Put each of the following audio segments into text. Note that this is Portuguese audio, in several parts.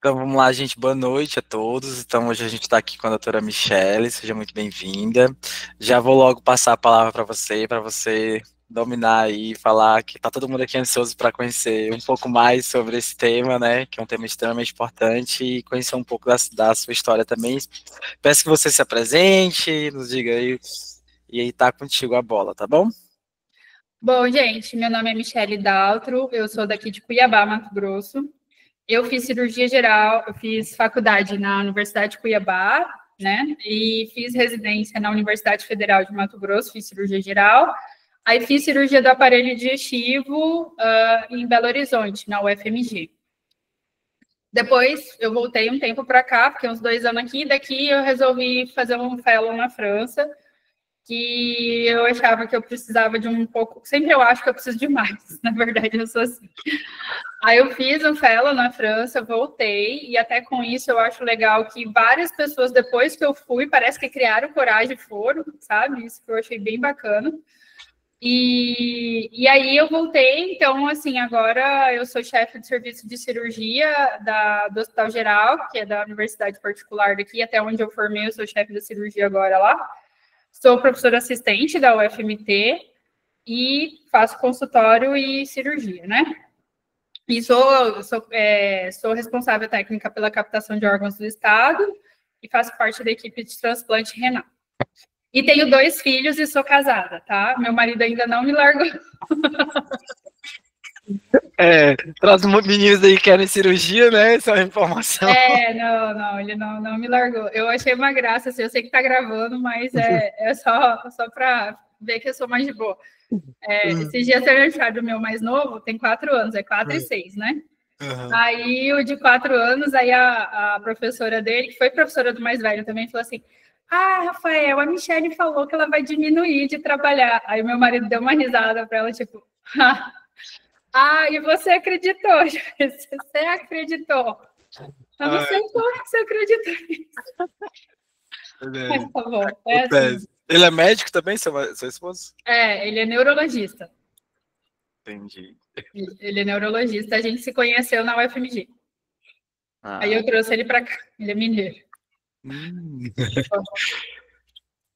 Então vamos lá, gente. Boa noite a todos. Então hoje a gente está aqui com a doutora Michele. Seja muito bem-vinda. Já vou logo passar a palavra para você dominar aí e falar que tá todo mundo aqui ansioso para conhecer um pouco mais sobre esse tema, né? Que é um tema extremamente importante e conhecer um pouco da sua história também. Peço que você se apresente, nos diga aí e aí tá contigo a bola, tá bom? Bom, gente, meu nome é Michele Daltro, eu sou daqui de Cuiabá, Mato Grosso. Eu fiz cirurgia geral, eu fiz faculdade na Universidade de Cuiabá, né? E fiz residência na Universidade Federal de Mato Grosso, fiz cirurgia geral. Aí fiz cirurgia do aparelho digestivo em Belo Horizonte, na UFMG. Depois eu voltei um tempo para cá, fiquei uns 2 anos aqui, daqui eu resolvi fazer um fellow na França, que eu achava que eu precisava de um pouco. Sempre eu acho que eu preciso de mais, na verdade, eu sou assim. Aí eu fiz um fellow na França, voltei, e até com isso eu acho legal que várias pessoas, depois que eu fui, parece que criaram coragem e foram, sabe? Isso que eu achei bem bacana. E aí eu voltei, então, assim, agora eu sou chefe de serviço de cirurgia do Hospital Geral, que é da Universidade Particular daqui, até onde eu formei, eu sou chefe de cirurgia agora lá. Sou professora assistente da UFMT e faço consultório e cirurgia, né? E sou responsável técnica pela captação de órgãos do Estado e faço parte da equipe de transplante renal. E tenho 2 filhos e sou casada, tá? Meu marido ainda não me largou. Para os meninos aí que querem cirurgia, né? Essa é uma informação. Não, ele não me largou. Eu achei uma graça, assim, eu sei que tá gravando, mas é só para ver que eu sou mais de boa. Esses dias eu aniversário do meu mais novo, tem 4 anos, é 4 e 6, né? Uhum. Aí o de 4 anos, aí a professora dele, que foi professora do mais velho também, falou assim: Ah, Rafael, a Michelle falou que ela vai diminuir de trabalhar. Aí meu marido deu uma risada para ela, tipo, e você acreditou? Você acreditou? Eu não sei como que você acreditou nisso. Mas tá bom, é assim. Ele é médico também, seu esposo? Ele é neurologista. Entendi. Ele é neurologista, a gente se conheceu na UFMG. Aí Ah. eu trouxe ele para cá, ele é mineiro.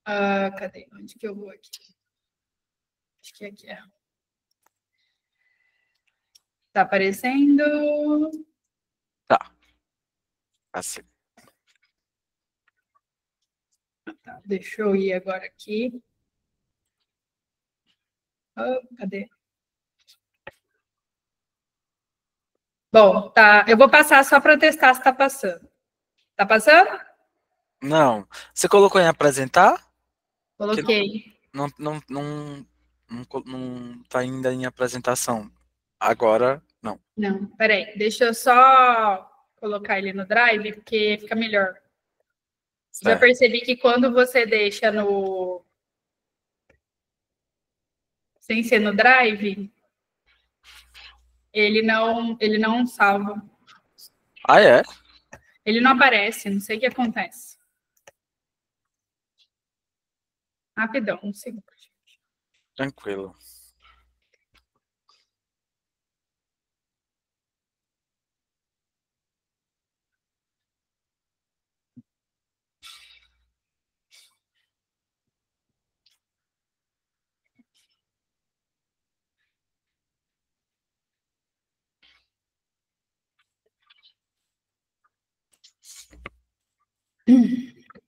Cadê? Onde que eu vou aqui? Acho que aqui é. Tá aparecendo? Tá. Assim. Tá, deixa eu ir agora aqui. Cadê? Bom, tá. Eu vou passar só para testar se tá passando. Tá passando? Não. Você colocou em apresentar? Coloquei. Não tá ainda em apresentação. Agora, não. Não, peraí. Deixa eu só colocar ele no Drive, porque fica melhor. Certo. Já percebi que quando você deixa no... sem ser no Drive, ele não salva. Ah, é? Ele não aparece, não sei o que acontece. Rapidão, um segundo. Tranquilo.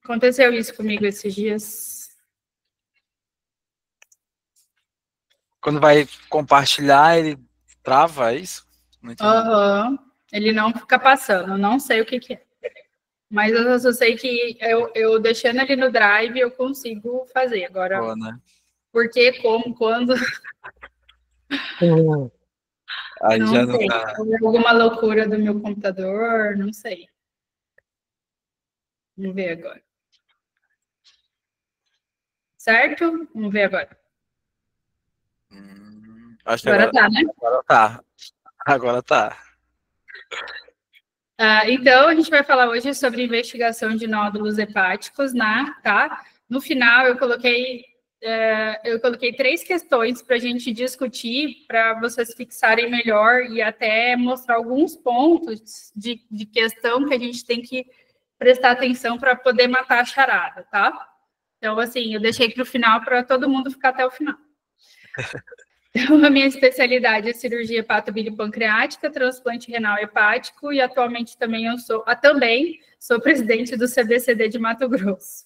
Aconteceu isso comigo esses dias. Quando vai compartilhar, ele trava, é isso? Não entendi. Ele não fica passando, não sei o que é. Mas eu só sei que eu deixando ele no Drive, eu consigo fazer. Agora, Boa, né? por que, como, quando? Aí já Não não sei. tá. Alguma loucura do meu computador, não sei. Vamos ver agora. Certo? Vamos ver agora. Acho que Agora tá, né? Agora tá. Agora tá. Então, a gente vai falar hoje sobre investigação de nódulos hepáticos, né? Tá? No final, eu coloquei eu coloquei 3 questões para a gente discutir, para vocês fixarem melhor e até mostrar alguns pontos de questão que a gente tem que prestar atenção para poder matar a charada, tá? Então, assim, eu deixei para o final para todo mundo ficar até o final. Então, a minha especialidade é cirurgia hepatobilipancreática, transplante renal hepático e atualmente também sou presidente do CBCD de Mato Grosso.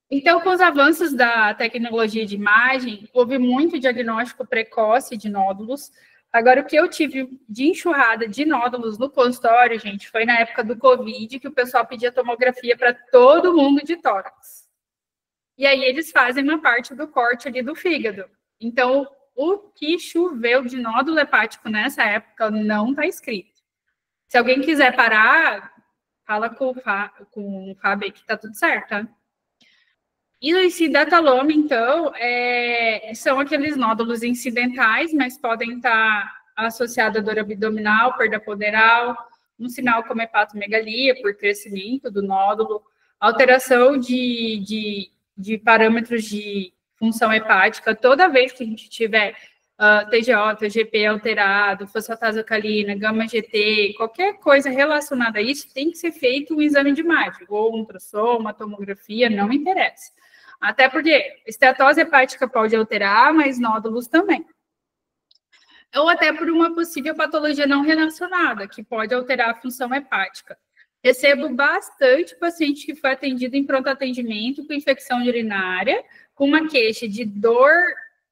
Então, com os avanços da tecnologia de imagem, houve muito diagnóstico precoce de nódulos. Agora, o que eu tive de enxurrada de nódulos no consultório, gente, foi na época do Covid, que o pessoal pedia tomografia para todo mundo de tórax. E aí eles fazem uma parte do corte ali do fígado. Então, o que choveu de nódulo hepático nessa época não está escrito. Se alguém quiser parar, fala com o Fábio que está tudo certo, tá? E o incidentaloma, então, são aqueles nódulos incidentais, mas podem estar associados a dor abdominal, perda poderal, um sinal como hepatomegalia, por crescimento do nódulo, alteração de parâmetros de função hepática. Toda vez que a gente tiver TGO, TGP alterado, fosfatase alcalina, gama-GT, qualquer coisa relacionada a isso, tem que ser feito um exame de imagem, ou um ultrassom, uma tomografia, não interessa. Até porque esteatose hepática pode alterar, mas nódulos também. Ou até por uma possível patologia não relacionada, que pode alterar a função hepática. Recebo bastante paciente que foi atendido em pronto atendimento com infecção urinária, com uma queixa de dor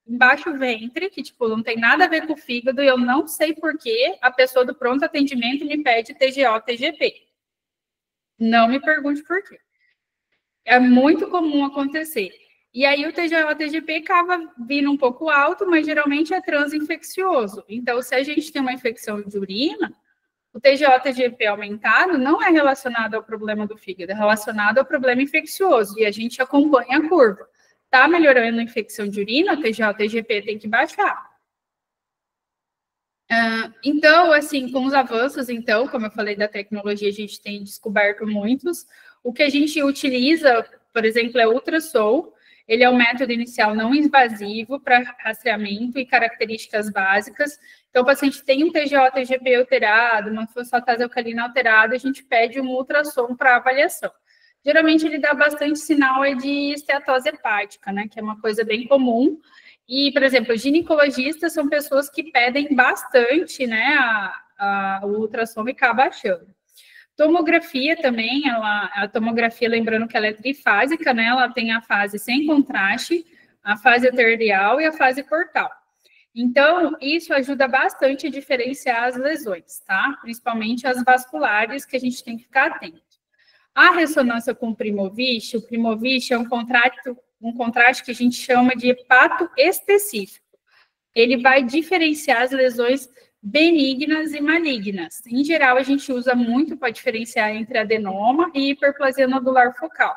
embaixo do ventre, que, tipo, não tem nada a ver com o fígado, e eu não sei por que a pessoa do pronto atendimento me pede TGO, TGP. Não me pergunte por quê. É muito comum acontecer. E aí o TGO, TGP acaba vindo um pouco alto, mas geralmente é transinfeccioso. Então, se a gente tem uma infecção de urina, o TGO, TGP aumentado não é relacionado ao problema do fígado, é relacionado ao problema infeccioso, e a gente acompanha a curva. Está melhorando a infecção de urina, o TGO, TGP tem que baixar. Então, assim, com os avanços, então, como eu falei da tecnologia, a gente tem descoberto muitos. O que a gente utiliza, por exemplo, é o ultrassom. Ele é um método inicial não invasivo para rastreamento e características básicas. Então, o paciente tem um TGO, TGP alterado, uma fosfatase alcalina alterada, a gente pede um ultrassom para avaliação. Geralmente, ele dá bastante sinal de esteatose hepática, né, que é uma coisa bem comum. E, por exemplo, ginecologistas são pessoas que pedem bastante, né, o ultrassom e acaba achando. Tomografia também, a tomografia, lembrando que ela é trifásica, né, ela tem a fase sem contraste, a fase arterial e a fase portal. Então, isso ajuda bastante a diferenciar as lesões, tá? Principalmente as vasculares, que a gente tem que ficar atento. A ressonância com o Primovich é um contraste que a gente chama de hepato específico. Ele vai diferenciar as lesões benignas e malignas. Em geral, a gente usa muito para diferenciar entre adenoma e hiperplasia nodular focal.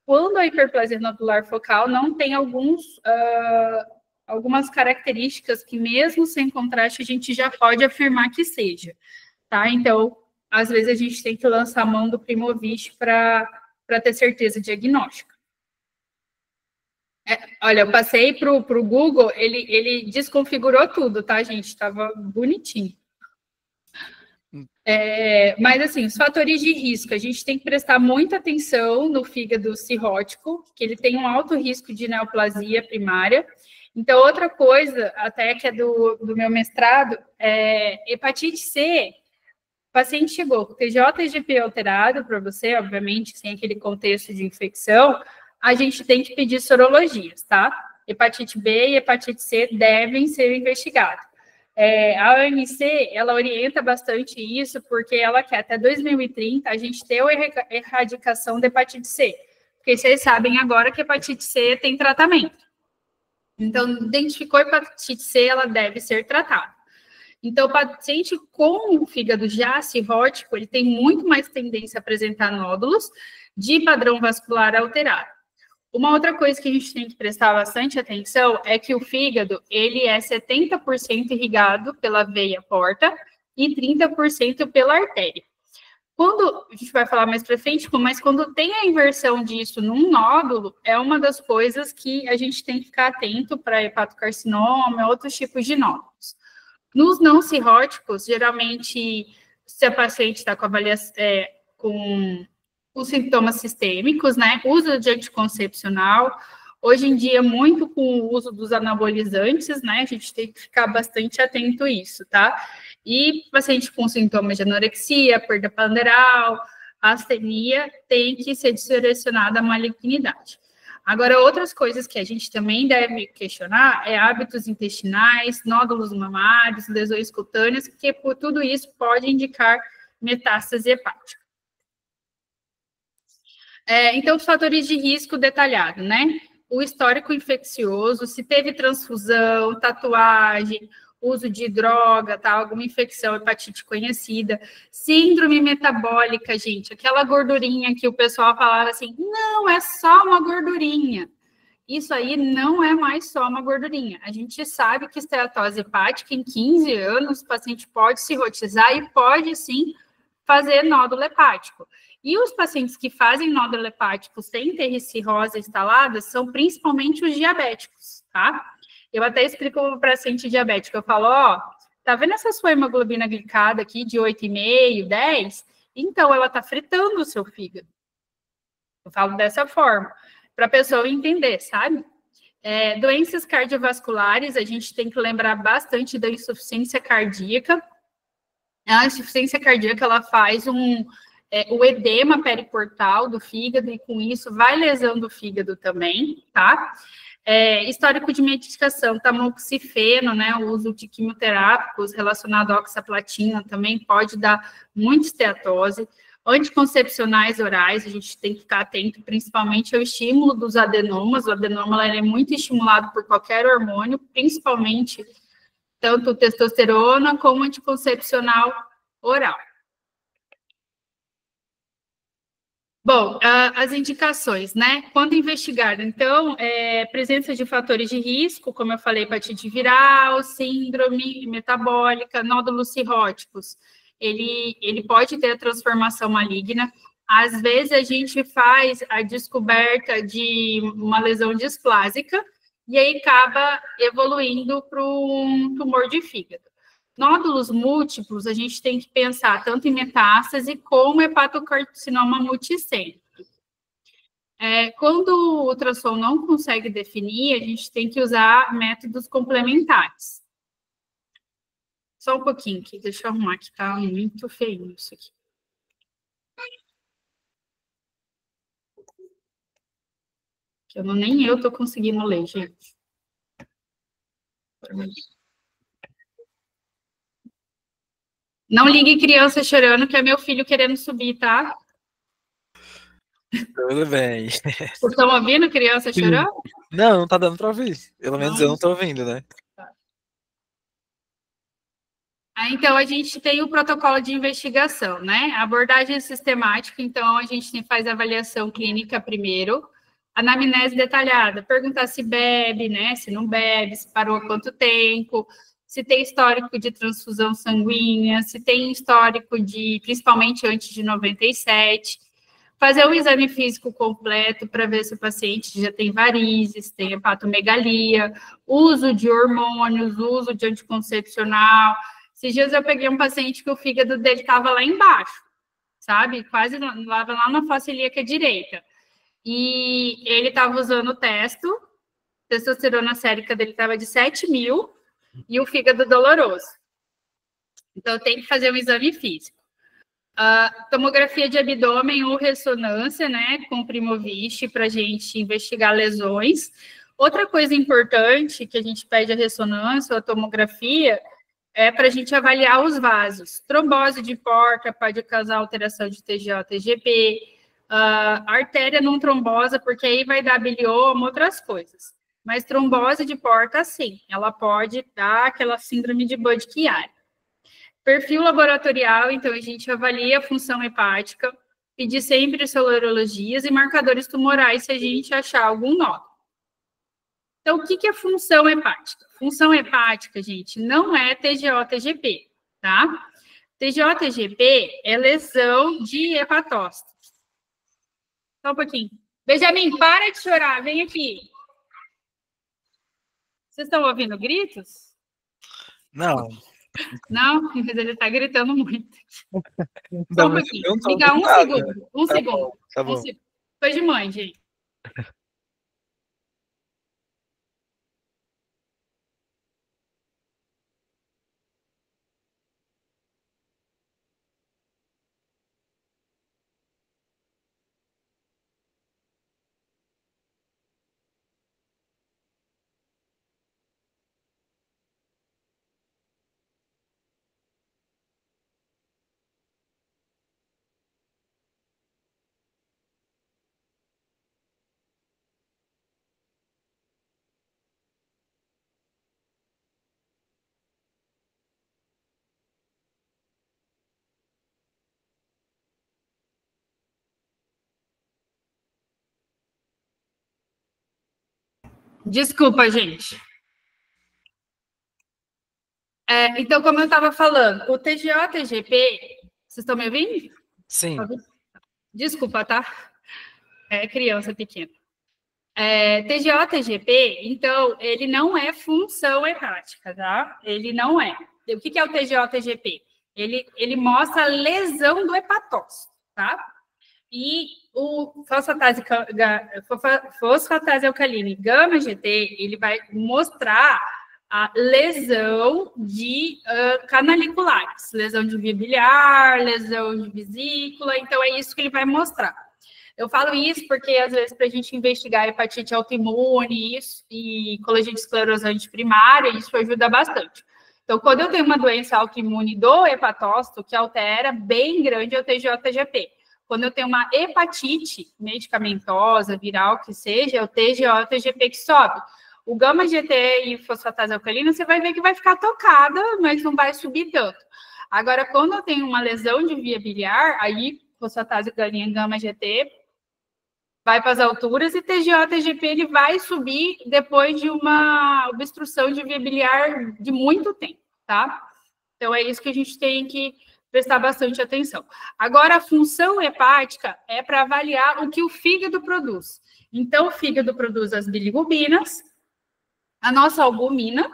Quando a hiperplasia nodular focal não tem algumas características que, mesmo sem contraste, a gente já pode afirmar que seja, tá? Então, às vezes, a gente tem que lançar a mão do Primovich para ter certeza diagnóstica. Olha, eu passei para o Google, ele desconfigurou tudo, tá, gente? Estava bonitinho. Mas, assim, os fatores de risco, a gente tem que prestar muita atenção no fígado cirrótico, que ele tem um alto risco de neoplasia primária. Então, outra coisa, até que é do meu mestrado, hepatite C. O paciente chegou com TGO, TGP alterado para você, obviamente, sem aquele contexto de infecção, a gente tem que pedir sorologias, tá? Hepatite B e hepatite C devem ser investigadas. A OMC, ela orienta bastante isso, porque ela quer até 2030 a gente ter a erradicação da hepatite C. Porque vocês sabem agora que hepatite C tem tratamento. Então, identificou hepatite C, ela deve ser tratada. Então, o paciente com o fígado já cirrótico, ele tem muito mais tendência a apresentar nódulos de padrão vascular alterado. Uma outra coisa que a gente tem que prestar bastante atenção é que o fígado, ele é 70% irrigado pela veia porta e 30% pela artéria. Quando, a gente vai falar mais para frente, mas quando tem a inversão disso num nódulo, é uma das coisas que a gente tem que ficar atento para hepatocarcinoma e outros tipos de nódulos. Nos não cirróticos, geralmente, se a paciente está com avaliação, com sintomas sistêmicos, né, uso de anticoncepcional, hoje em dia, muito com o uso dos anabolizantes, né, a gente tem que ficar bastante atento a isso, tá? E paciente com sintomas de anorexia, perda ponderal, astenia, tem que ser direcionada à malignidade. Agora, outras coisas que a gente também deve questionar é hábitos intestinais, nódulos mamários, lesões cutâneas, porque por tudo isso pode indicar metástase hepática. Então, os fatores de risco detalhado, né? O histórico infeccioso, se teve transfusão, tatuagem, uso de droga, tá? Alguma infecção, hepatite conhecida, síndrome metabólica, gente, aquela gordurinha que o pessoal falava assim, não, é só uma gordurinha. Isso aí não é mais só uma gordurinha. A gente sabe que esteatose hepática, em 15 anos, o paciente pode cirrotizar e pode, sim, fazer nódulo hepático. E os pacientes que fazem nódulo hepático sem ter cirrose instalada são principalmente os diabéticos, tá? Eu até explico para o paciente diabético, eu falo, ó, tá vendo essa sua hemoglobina glicada aqui de 8,5, 10? Então, ela tá fritando o seu fígado. Eu falo dessa forma, para a pessoa entender, sabe? Doenças cardiovasculares, a gente tem que lembrar bastante da insuficiência cardíaca. A insuficiência cardíaca, ela faz o edema periportal do fígado e com isso vai lesando o fígado também, tá? Histórico de medicação, tamoxifeno, né, o uso de quimioterápicos relacionado à oxaplatina também pode dar muita esteatose. Anticoncepcionais orais, a gente tem que ficar atento principalmente ao estímulo dos adenomas. O adenoma ele é muito estimulado por qualquer hormônio, principalmente tanto testosterona como anticoncepcional oral. Bom, as indicações, né? Quando investigar, então, presença de fatores de risco, como eu falei, hepatite viral, síndrome metabólica, nódulos cirróticos, ele pode ter a transformação maligna. Às vezes, a gente faz a descoberta de uma lesão displásica e aí acaba evoluindo para um tumor de fígado. Nódulos múltiplos, a gente tem que pensar tanto em metástase como hepatocarcinoma multicêntrico. Quando o ultrassom não consegue definir, a gente tem que usar métodos complementares. Só um pouquinho aqui, deixa eu arrumar que tá muito feio isso aqui. Nem eu tô conseguindo ler, gente. Não ligue criança chorando, que é meu filho querendo subir, tá? Tudo bem. Vocês estão ouvindo criança chorando? Não, não tá dando para ouvir. Pelo menos eu não tô ouvindo, né? Então, a gente tem o protocolo de investigação, né? A abordagem sistemática, então, a gente faz a avaliação clínica primeiro, anamnese detalhada, perguntar se bebe, né? Se não bebe, se parou há quanto tempo, se tem histórico de transfusão sanguínea, se tem histórico de, principalmente antes de 97, fazer um exame físico completo para ver se o paciente já tem varizes, tem hepatomegalia, uso de hormônios, uso de anticoncepcional. Esses dias eu peguei um paciente que o fígado dele estava lá embaixo, sabe? Quase lá na face ilíaca direita. E ele estava usando o testo, testosterona sérica dele estava de 7.000 e o fígado doloroso. Então, tem que fazer um exame físico. Tomografia de abdômen ou ressonância, né, com Primovich, para a gente investigar lesões. Outra coisa importante que a gente pede a ressonância ou a tomografia é para a gente avaliar os vasos. Trombose de porta pode causar alteração de TGO, TGP, artéria não trombosa, porque aí vai dar bilioma, outras coisas. Mas trombose de porta, sim, ela pode dar aquela síndrome de Budd-Chiari. Perfil laboratorial, então, a gente avalia a função hepática, pedir sempre sorologias e marcadores tumorais se a gente achar algum nódulo. Então, o que é função hepática? Função hepática, gente, não é TGO, TGP, tá? TGO-TGP é lesão de hepatócito. Só um pouquinho. Benjamin, para de chorar, vem aqui. Vocês estão ouvindo gritos? Não. Não, mas ele está gritando muito. Só um pouquinho. Liga um segundo. Um segundo. Tá bom. Foi de mãe, gente. Desculpa, gente. Então, como eu estava falando, o TGO-TGP... Vocês estão me ouvindo? Sim. Desculpa, tá? É criança pequena. TGO-TGP, então, ele não é função hepática, tá? Ele não é. O que é o TGO-TGP? Ele mostra a lesão do hepatócito, tá? E o fosfatase alcalina e gama-GT, ele vai mostrar a lesão de canaliculares, lesão de via biliar, lesão de vesícula, então é isso que ele vai mostrar. Eu falo isso porque, às vezes, para a gente investigar hepatite autoimune e colágeno esclerosante primária, isso ajuda bastante. Então, quando eu tenho uma doença autoimune do hepatócito, que altera bem grande é o TGO-TGP. Quando eu tenho uma hepatite medicamentosa, viral, que seja, é o TGO-TGP que sobe. O gama-GT e fosfatase alcalina, você vai ver que vai ficar tocada, mas não vai subir tanto. Agora, quando eu tenho uma lesão de via biliar, aí fosfatase alcalina e gama-GT vai para as alturas e TGO-TGP ele vai subir depois de uma obstrução de via biliar de muito tempo, tá? Então, é isso que a gente tem que prestar bastante atenção. Agora, a função hepática é para avaliar o que o fígado produz. Então, o fígado produz as bilirrubinas, a nossa albumina,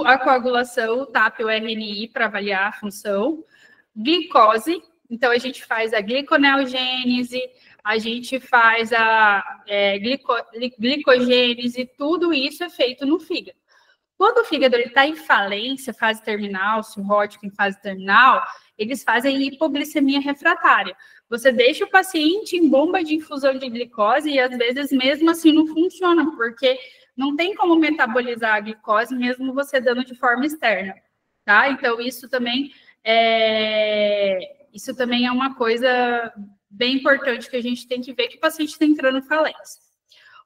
a coagulação, o TAP e o RNI para avaliar a função, glicose, então a gente faz a gliconeogênese, a gente faz a glicogênese, tudo isso é feito no fígado. Quando o fígado está em falência, fase terminal, cirrótico em fase terminal, eles fazem hipoglicemia refratária. Você deixa o paciente em bomba de infusão de glicose e, às vezes, mesmo assim não funciona, porque não tem como metabolizar a glicose, mesmo você dando de forma externa, tá? Então, isso também é uma coisa bem importante que a gente tem que ver que o paciente está entrando em falência.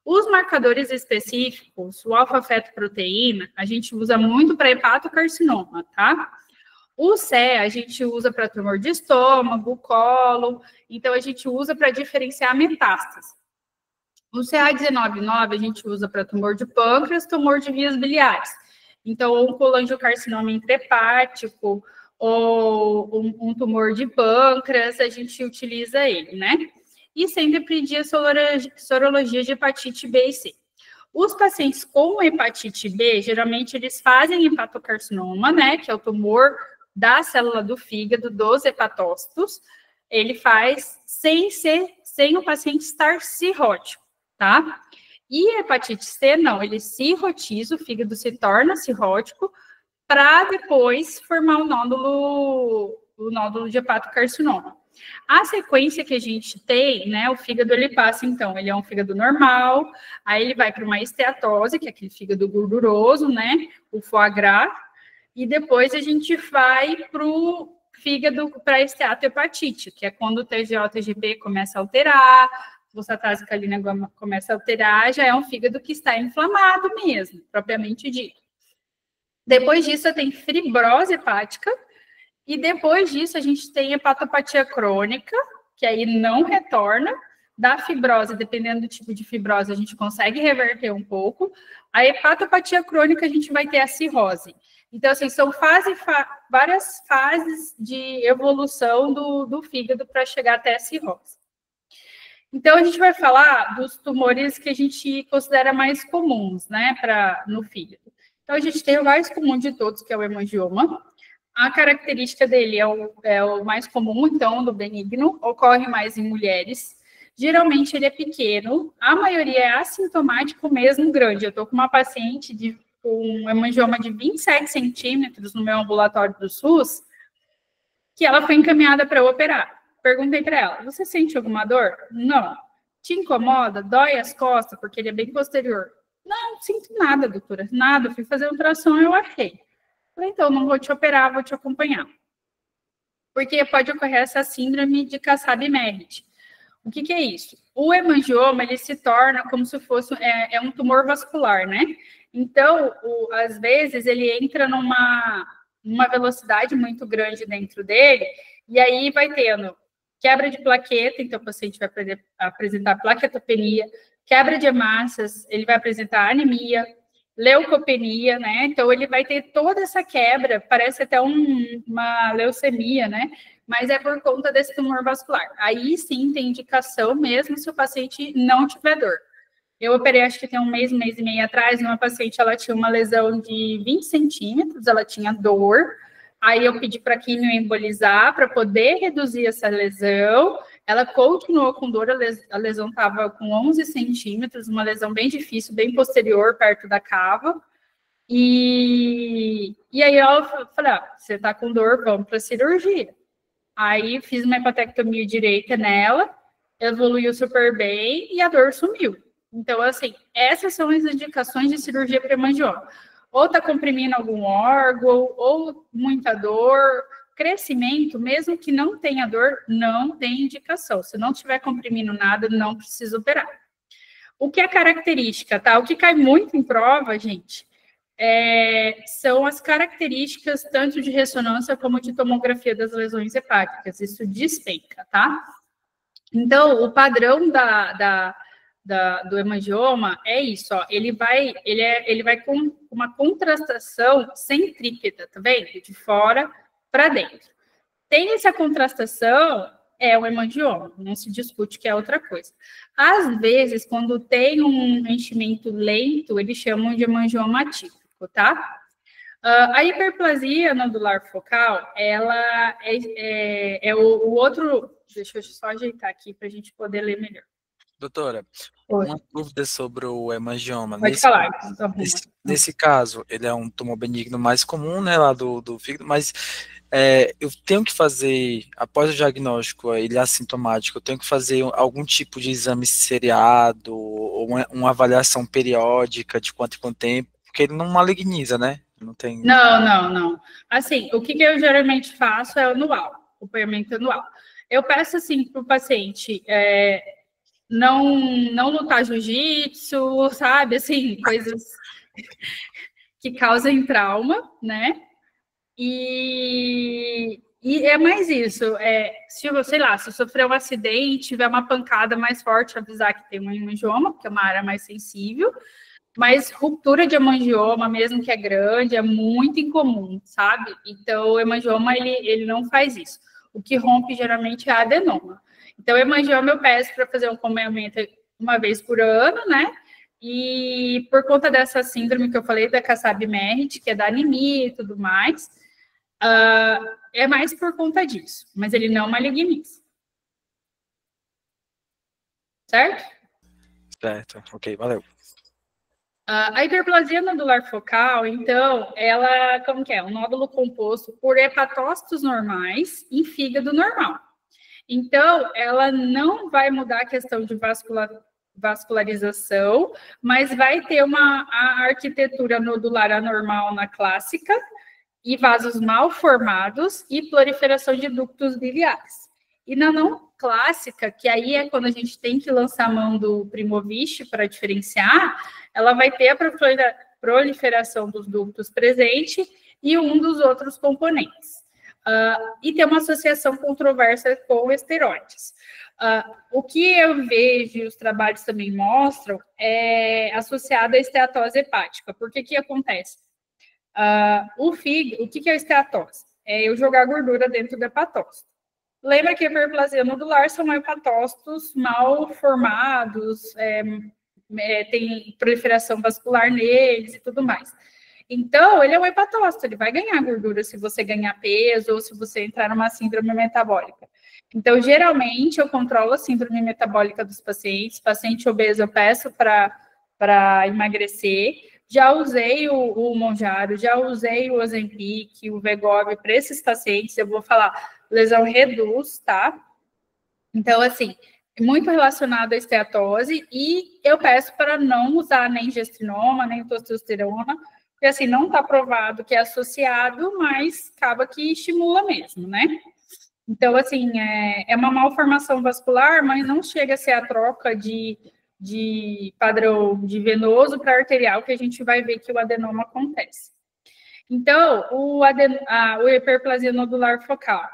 Os marcadores específicos, o alfa-fetoproteína, a gente usa muito para hepatocarcinoma, tá? O CE a gente usa para tumor de estômago, colo, então a gente usa para diferenciar metástase. O CA199 a gente usa para tumor de pâncreas, tumor de vias biliares. Então, um colangiocarcinoma intrahepático ou um tumor de pâncreas, a gente utiliza ele, né? E sempre pedir a sorologia de hepatite B e C. Os pacientes com hepatite B, geralmente eles fazem hepatocarcinoma, né? Que é o tumor da célula do fígado, dos hepatócitos. Ele faz sem o paciente estar cirrótico, tá? E hepatite C, não, ele cirrotiza, o fígado se torna cirrótico para depois formar o nódulo de hepatocarcinoma. A sequência que a gente tem, né, o fígado ele passa, então, ele é um fígado normal, aí ele vai para uma esteatose, que é aquele fígado gorduroso, né, o foie gras, e depois a gente vai para o fígado para esteatohepatite, que é quando o TGO-TGP começa a alterar, a fosfatase alcalina começa a alterar, já é um fígado que está inflamado mesmo, propriamente dito. Depois disso, tem fibrose hepática, e depois disso, a gente tem hepatopatia crônica, que aí não retorna. Da fibrose, dependendo do tipo de fibrose, a gente consegue reverter um pouco. A hepatopatia crônica, a gente vai ter a cirrose. Então, assim, são várias fases de evolução do fígado para chegar até a cirrose. Então, a gente vai falar dos tumores que a gente considera mais comuns, né, no fígado. Então, a gente tem o mais comum de todos, que é o hemangioma. A característica dele é o mais comum, então, do benigno, ocorre mais em mulheres. Geralmente, ele é pequeno, a maioria é assintomático, mesmo grande. Eu estou com uma paciente com um hemangioma de 27 centímetros no meu ambulatório do SUS, que ela foi encaminhada para operar. Perguntei para ela, você sente alguma dor? Não. Te incomoda? Dói as costas? Porque ele é bem posterior. Não, não sinto nada, doutora. Nada. Fui fazer ultrassom e eu achei. Falei, então, não vou te operar, vou te acompanhar. Porque pode ocorrer essa síndrome de Kassab-Merritt. O que é isso? O hemangioma, ele se torna como se fosse um tumor vascular, né? Então, às vezes, ele entra numa velocidade muito grande dentro dele, e aí vai tendo quebra de plaqueta, então o paciente vai apresentar plaquetopenia, quebra de hemácias, ele vai apresentar anemia, leucopenia, né? Então, ele vai ter toda essa quebra, parece até uma leucemia, né? Mas é por conta desse tumor vascular. Aí sim tem indicação, mesmo se o paciente não tiver dor. Eu operei, acho que tem um mês e meio atrás, uma paciente, ela tinha uma lesão de 20 centímetros, ela tinha dor, aí eu pedi para quimioembolizar para poder reduzir essa lesão, ela continuou com dor, a lesão estava com 11 centímetros, uma lesão bem difícil, bem posterior, perto da cava, e aí eu falei, você está com dor, vamos para cirurgia. Aí fiz uma hepatectomia direita nela, evoluiu super bem e a dor sumiu. Então, assim, essas são as indicações de cirurgia para hemangioma. Ou está comprimindo algum órgão, ou muita dor, crescimento, mesmo que não tenha dor, não tem indicação. Se não estiver comprimindo nada, não precisa operar. O que é característica, tá? O que cai muito em prova, gente, são as características tanto de ressonância como de tomografia das lesões hepáticas. Isso despenca, tá? Então, o padrão do hemangioma é isso, ó. Ele vai com uma contrastação centrípeta, tá vendo? De fora para dentro. Tem essa contrastação, é o hemangioma, não se discute que é outra coisa. Às vezes, quando tem um enchimento lento, eles chamam de hemangioma atípico, tá? A hiperplasia nodular focal, ela é o outro... Deixa eu só ajeitar aqui para a gente poder ler melhor. Doutora, uma dúvida sobre o hemangioma. Pode falar. Nesse caso, ele é um tumor benigno mais comum, né, lá do fígado, mas eu tenho que fazer, após o diagnóstico, ele é assintomático, eu tenho que fazer algum tipo de exame seriado, ou uma avaliação periódica de quanto em quanto tempo, porque ele não maligniza, né? Não tem... Não. Assim, o que eu geralmente faço é anual, acompanhamento anual. Eu peço, assim, para o paciente não lutar jiu-jitsu, sabe? Assim, coisas que causem trauma, né? E é mais isso. Se sofrer um acidente, tiver uma pancada mais forte, avisar que tem um hemangioma, porque é uma área mais sensível. Mas ruptura de hemangioma, mesmo que é grande, é muito incomum, sabe? Então, o hemangioma, ele não faz isso. O que rompe, geralmente, é a adenoma. Então, o hemangioma eu peço para fazer um acompanhamento uma vez por ano, né? E por conta dessa síndrome que eu falei, da Kassab-Merritt, que é da anemia e tudo mais, é mais por conta disso. Mas ele não maligniza. Certo? Certo, ok, valeu. A hiperplasia nodular focal, então, ela, como que é? Um nódulo composto por hepatócitos normais em fígado normal. Então, ela não vai mudar a questão de vascularização, mas vai ter a arquitetura nodular anormal na clássica, e vasos mal formados e proliferação de ductos biliares. E na não clássica, que aí é quando a gente tem que lançar a mão do Primovich para diferenciar, ela vai ter a proliferação dos ductos presente e um dos outros componentes. E tem uma associação controversa com esteroides. O que eu vejo e os trabalhos também mostram é associado à esteatose hepática. Porque que acontece? O fígado, o que é a esteatose? É eu jogar gordura dentro do hepatócito. Lembra que a hiperplasia nodular são hepatócitos mal formados, tem proliferação vascular neles e tudo mais. Então, ele é um hepatócito, ele vai ganhar gordura se você ganhar peso ou se você entrar numa síndrome metabólica. Então, geralmente, eu controlo a síndrome metabólica dos pacientes. Paciente obeso, eu peço para emagrecer. Já usei o Mounjaro, já usei o Ozempic, o Wegovy para esses pacientes. Eu vou falar, lesão reduz, tá? Então, assim, muito relacionado à esteatose. E eu peço para não usar nem gestrinoma, nem testosterona, porque, assim, não está provado que é associado, mas acaba que estimula mesmo, né? Então, assim, é uma malformação vascular, mas não chega a ser a troca de padrão de venoso para arterial, que a gente vai ver que o adenoma acontece. Então, o hiperplasia nodular focal,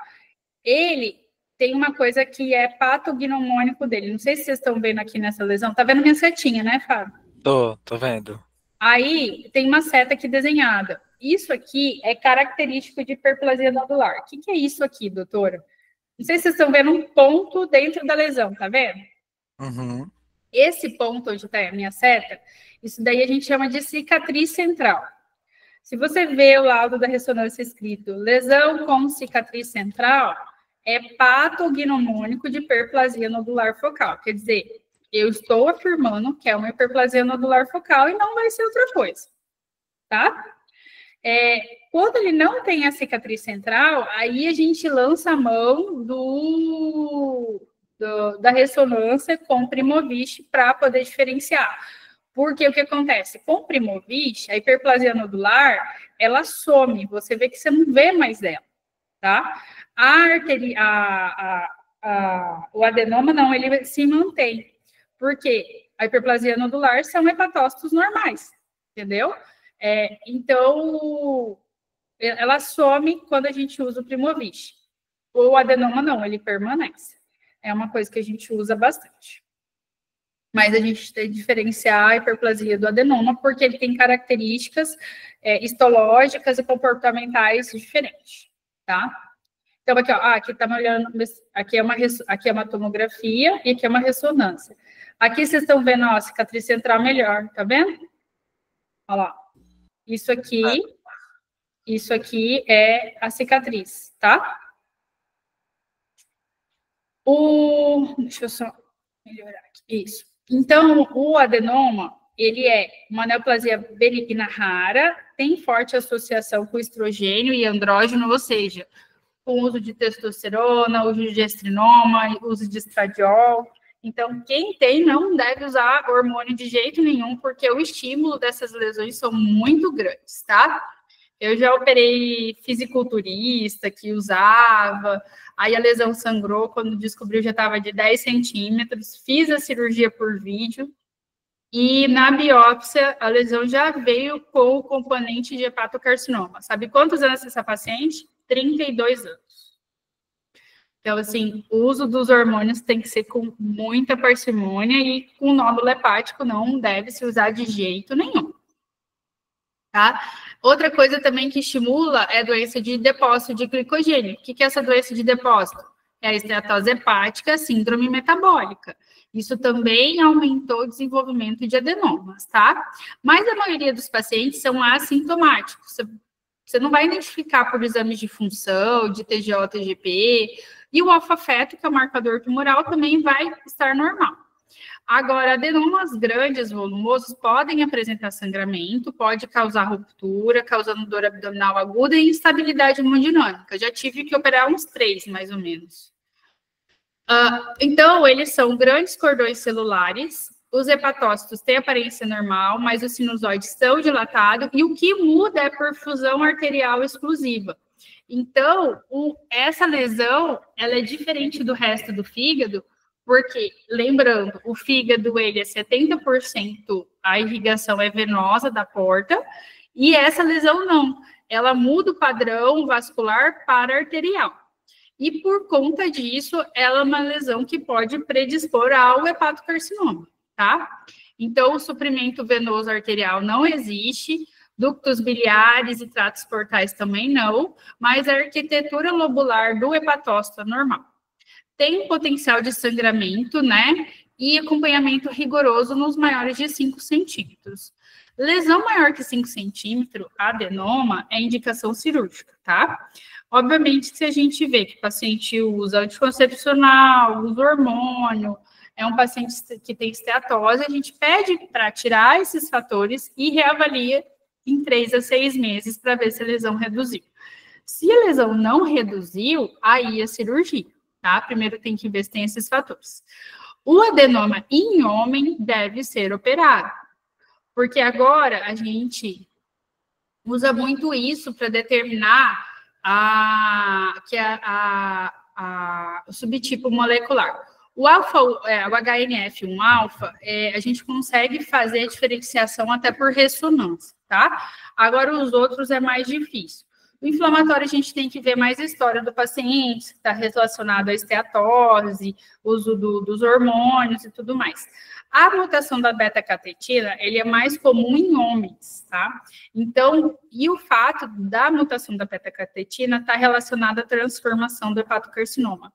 ele tem uma coisa que é patognomônico dele. Não sei se vocês estão vendo aqui nessa lesão. Tá vendo minha setinha, né, Fábio? Tô vendo. Aí tem uma seta aqui desenhada. Isso aqui é característico de hiperplasia nodular. O que é isso aqui, doutora? Não sei se vocês estão vendo um ponto dentro da lesão, tá vendo? Uhum. Esse ponto onde está a minha seta, isso daí a gente chama de cicatriz central. Se você vê o laudo da ressonância escrito lesão com cicatriz central, é patognomônico de hiperplasia nodular focal. Quer dizer, eu estou afirmando que é uma hiperplasia nodular focal e não vai ser outra coisa, tá? Quando ele não tem a cicatriz central, aí a gente lança a mão da ressonância com Primovich para poder diferenciar. Porque o que acontece? Com Primovich, a hiperplasia nodular, ela some, você vê que você não vê mais dela, tá? O adenoma não, ele se mantém. Porque a hiperplasia nodular são hepatócitos normais, entendeu? Então, ela some quando a gente usa o Primovich. O adenoma não, ele permanece. É uma coisa que a gente usa bastante. Mas a gente tem que diferenciar a hiperplasia do adenoma, porque ele tem características histológicas e comportamentais diferentes, tá? Então, aqui, ó, aqui tá me olhando, aqui é uma tomografia e aqui é uma ressonância. Aqui vocês estão vendo, ó, a cicatriz central melhor, tá vendo? Olha lá. Isso aqui é a cicatriz, tá? Deixa eu só melhorar aqui. Isso. Então, o adenoma, ele é uma neoplasia benigna rara, tem forte associação com estrogênio e andrógeno, ou seja, com uso de testosterona, uso de gestrinoma, uso de estradiol. Então, quem tem não deve usar hormônio de jeito nenhum, porque o estímulo dessas lesões são muito grandes, tá? Eu já operei fisiculturista que usava, aí a lesão sangrou, quando descobriu já estava de 10 centímetros, fiz a cirurgia por vídeo, e na biópsia a lesão já veio com o componente de hepatocarcinoma. Sabe quantos anos essa paciente? 32 anos. Então, assim, o uso dos hormônios tem que ser com muita parcimônia e com nódulo hepático não deve se usar de jeito nenhum. Tá? Outra coisa também que estimula é a doença de depósito de glicogênio. O que é essa doença de depósito? É a esteatose hepática, síndrome metabólica. Isso também aumentou o desenvolvimento de adenomas, tá? Mas a maioria dos pacientes são assintomáticos. Você não vai identificar por exames de função, de TGO, TGP, e o alfa-feto, que é o marcador tumoral, também vai estar normal. Agora, adenomas grandes, volumosos, podem apresentar sangramento, pode causar ruptura, causando dor abdominal aguda e instabilidade hemodinâmica. Já tive que operar uns 3, mais ou menos. Então, eles são grandes cordões celulares, os hepatócitos têm aparência normal, mas os sinusoides estão dilatados, e o que muda é a perfusão arterial exclusiva. Então, essa lesão, ela é diferente do resto do fígado, porque, lembrando, o fígado, ele é 70%, a irrigação é venosa da porta, e essa lesão não. Ela muda o padrão vascular para arterial. E, por conta disso, ela é uma lesão que pode predispor ao hepatocarcinoma, tá? Então, o suprimento venoso arterial não existe. Ductos biliares e tratos portais também não, mas a arquitetura lobular do hepatócito é normal. Tem potencial de sangramento, né? E acompanhamento rigoroso nos maiores de 5 centímetros. Lesão maior que 5 centímetros, adenoma, é indicação cirúrgica, tá? Obviamente, se a gente vê que o paciente usa anticoncepcional, usa hormônio, é um paciente que tem esteatose, a gente pede para tirar esses fatores e reavalia em 3 a 6 meses para ver se a lesão reduziu. Se a lesão não reduziu, aí é cirurgia, tá? Primeiro tem que ver se tem esses fatores. O adenoma em homem deve ser operado, porque agora a gente usa muito isso para determinar o subtipo molecular. O alfa, o HNF1-alfa, a gente consegue fazer a diferenciação até por ressonância, tá? Agora os outros é mais difícil. O inflamatório, a gente tem que ver mais a história do paciente, se está relacionado à esteatose, uso dos hormônios e tudo mais. A mutação da beta-catetina, ele é mais comum em homens, tá? Então, e o fato da mutação da beta-catetina está relacionada à transformação do hepatocarcinoma.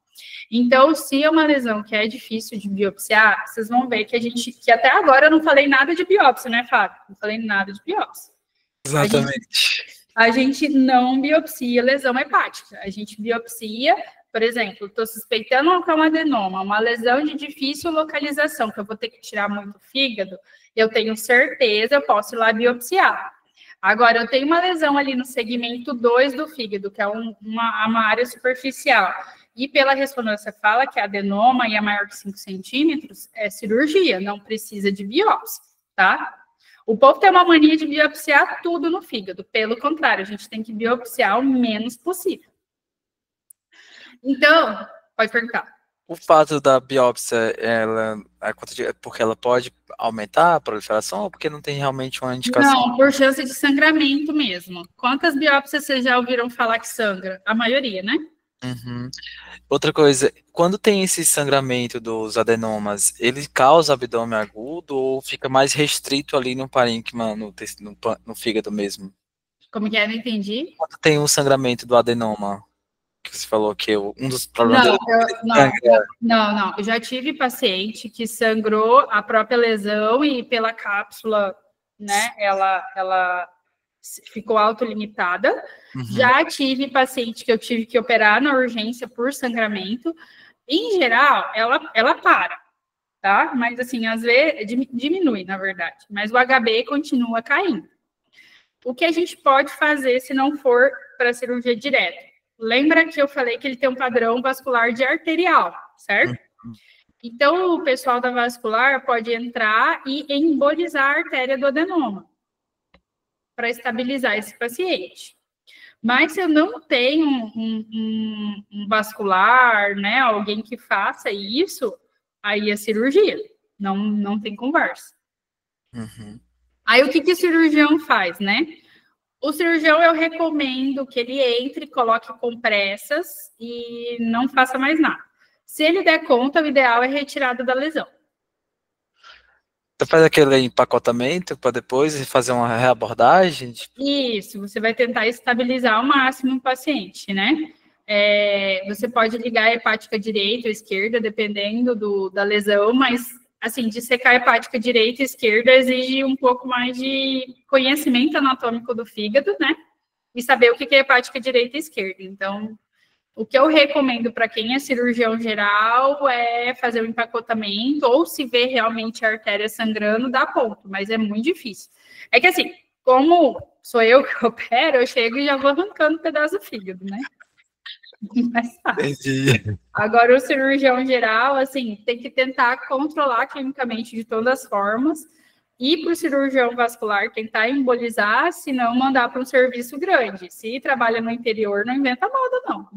Então, se é uma lesão que é difícil de biopsiar, vocês vão ver que até agora eu não falei nada de biópsia, né, Fábio? Não falei nada de biópsia. Exatamente. A gente não biopsia lesão hepática. A gente biopsia, por exemplo, estou suspeitando que é um adenoma, uma lesão de difícil localização, que eu vou ter que tirar muito fígado, eu tenho certeza, eu posso ir lá biopsiar. Agora, eu tenho uma lesão ali no segmento 2 do fígado, que é uma área superficial, e pela ressonância fala que a adenoma e é maior que 5 centímetros, é cirurgia, não precisa de biópsia, tá? O povo tem uma mania de biopsiar tudo no fígado. Pelo contrário, a gente tem que biopsiar o menos possível. Então, pode perguntar. O fato da biópsia, porque ela pode aumentar a proliferação ou porque não tem realmente uma indicação? Não, por chance de sangramento mesmo. Quantas biópsias vocês já ouviram falar que sangra? A maioria, né? Uhum. Outra coisa, quando tem esse sangramento dos adenomas, ele causa abdômen agudo ou fica mais restrito ali no parênquima, no fígado mesmo? Como que é? Não entendi. Quando tem um sangramento do adenoma, que você falou que um dos problemas Não. Eu já tive paciente que sangrou a própria lesão e pela cápsula, né, ela ficou autolimitada. Uhum. Já tive paciente que eu tive que operar na urgência por sangramento. Em geral, ela para, tá? Mas, assim, às vezes, diminui, na verdade. Mas o HB continua caindo. O que a gente pode fazer se não for para cirurgia direta? Lembra que eu falei que ele tem um padrão vascular de arterial, certo? Uhum. Então, o pessoal da vascular pode entrar e embolizar a artéria do adenoma para estabilizar esse paciente. Mas se eu não tenho um vascular, né, alguém que faça isso, aí é cirurgia, não tem conversa. Uhum. Aí o que o cirurgião faz, né? O cirurgião, eu recomendo que ele entre, coloque compressas e não faça mais nada. Se ele der conta, o ideal é retirada da lesão. Você faz aquele empacotamento para depois fazer uma reabordagem? Isso, você vai tentar estabilizar ao máximo o paciente, né? Você pode ligar a hepática direita ou esquerda, dependendo da lesão, mas, assim, dissecar a hepática direita e esquerda exige um pouco mais de conhecimento anatômico do fígado, né? E saber o que é hepática direita e esquerda. Então, o que eu recomendo para quem é cirurgião geral é fazer o empacotamento, ou se vê realmente a artéria sangrando, dá ponto, mas é muito difícil. É que, assim, como sou eu que opero, eu chego e já vou arrancando um pedaço do fígado, né? Mais fácil. Entendi. Agora, o cirurgião geral, assim, tem que tentar controlar quimicamente de todas as formas, e para o cirurgião vascular tentar embolizar, se não mandar para um serviço grande. Se trabalha no interior, não inventa moda, não.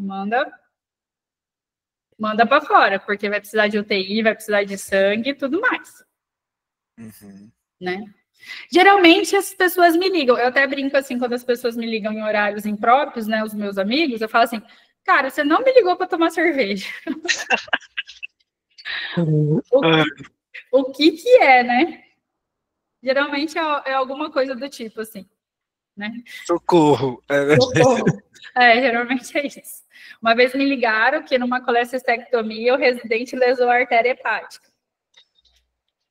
Manda para fora, porque vai precisar de UTI, vai precisar de sangue e tudo mais. Uhum. Né? Geralmente, as pessoas me ligam. Eu até brinco assim, quando as pessoas me ligam em horários impróprios, né, os meus amigos, eu falo assim, cara, você não me ligou para tomar cerveja. O que é, né? Geralmente é alguma coisa do tipo, assim. né? Socorro! Socorro. Geralmente é isso. Uma vez me ligaram que numa colecistectomia o residente lesou a artéria hepática.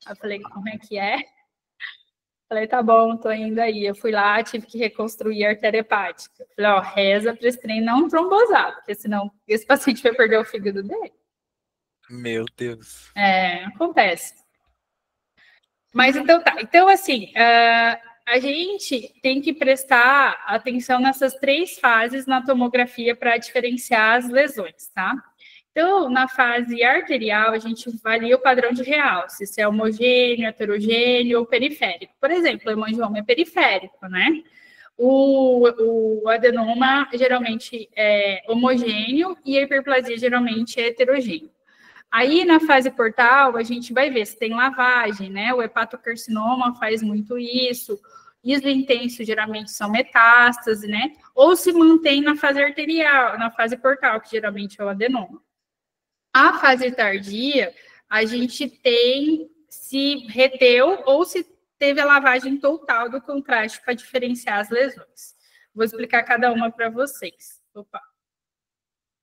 Eu falei, como é que é? Falei, tá bom, tô indo aí. Eu fui lá, tive que reconstruir a artéria hepática. Falei, ó, reza para esse trem não trombosar, porque senão esse paciente vai perder o fígado dele. Meu Deus. Acontece. Mas então tá. Então, assim, a gente tem que prestar atenção nessas 3 fases na tomografia para diferenciar as lesões, tá? Então, na fase arterial, a gente avalia o padrão de realce, se é homogêneo, heterogêneo ou periférico. Por exemplo, o hemangioma é periférico, né? O adenoma geralmente é homogêneo e a hiperplasia geralmente é heterogêneo. Aí, na fase portal, a gente vai ver se tem lavagem, né? O hepatocarcinoma faz muito isso. Islo intenso geralmente são metástase, né? Ou se mantém na fase arterial, na fase portal, que geralmente é o adenoma. A fase tardia, a gente tem se reteu ou se teve a lavagem total do contraste para diferenciar as lesões. Vou explicar cada uma para vocês. Opa.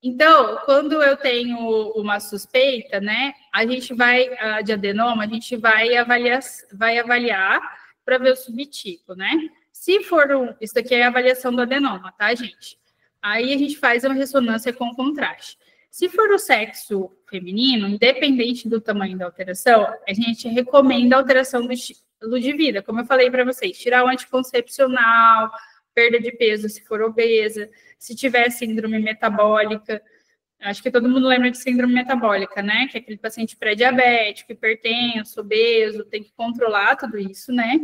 Então, quando eu tenho uma suspeita, né, a gente vai, de adenoma, a gente vai avaliar para ver o subtipo, né? Se for isso aqui é a avaliação do adenoma, tá, gente? Aí a gente faz uma ressonância com contraste. Se for o sexo feminino, independente do tamanho da alteração, a gente recomenda a alteração do estilo de vida, como eu falei para vocês, tirar o anticoncepcional, perda de peso se for obesa, se tiver síndrome metabólica, acho que todo mundo lembra de síndrome metabólica, né? Que é aquele paciente pré-diabético, hipertenso, obeso, tem que controlar tudo isso, né?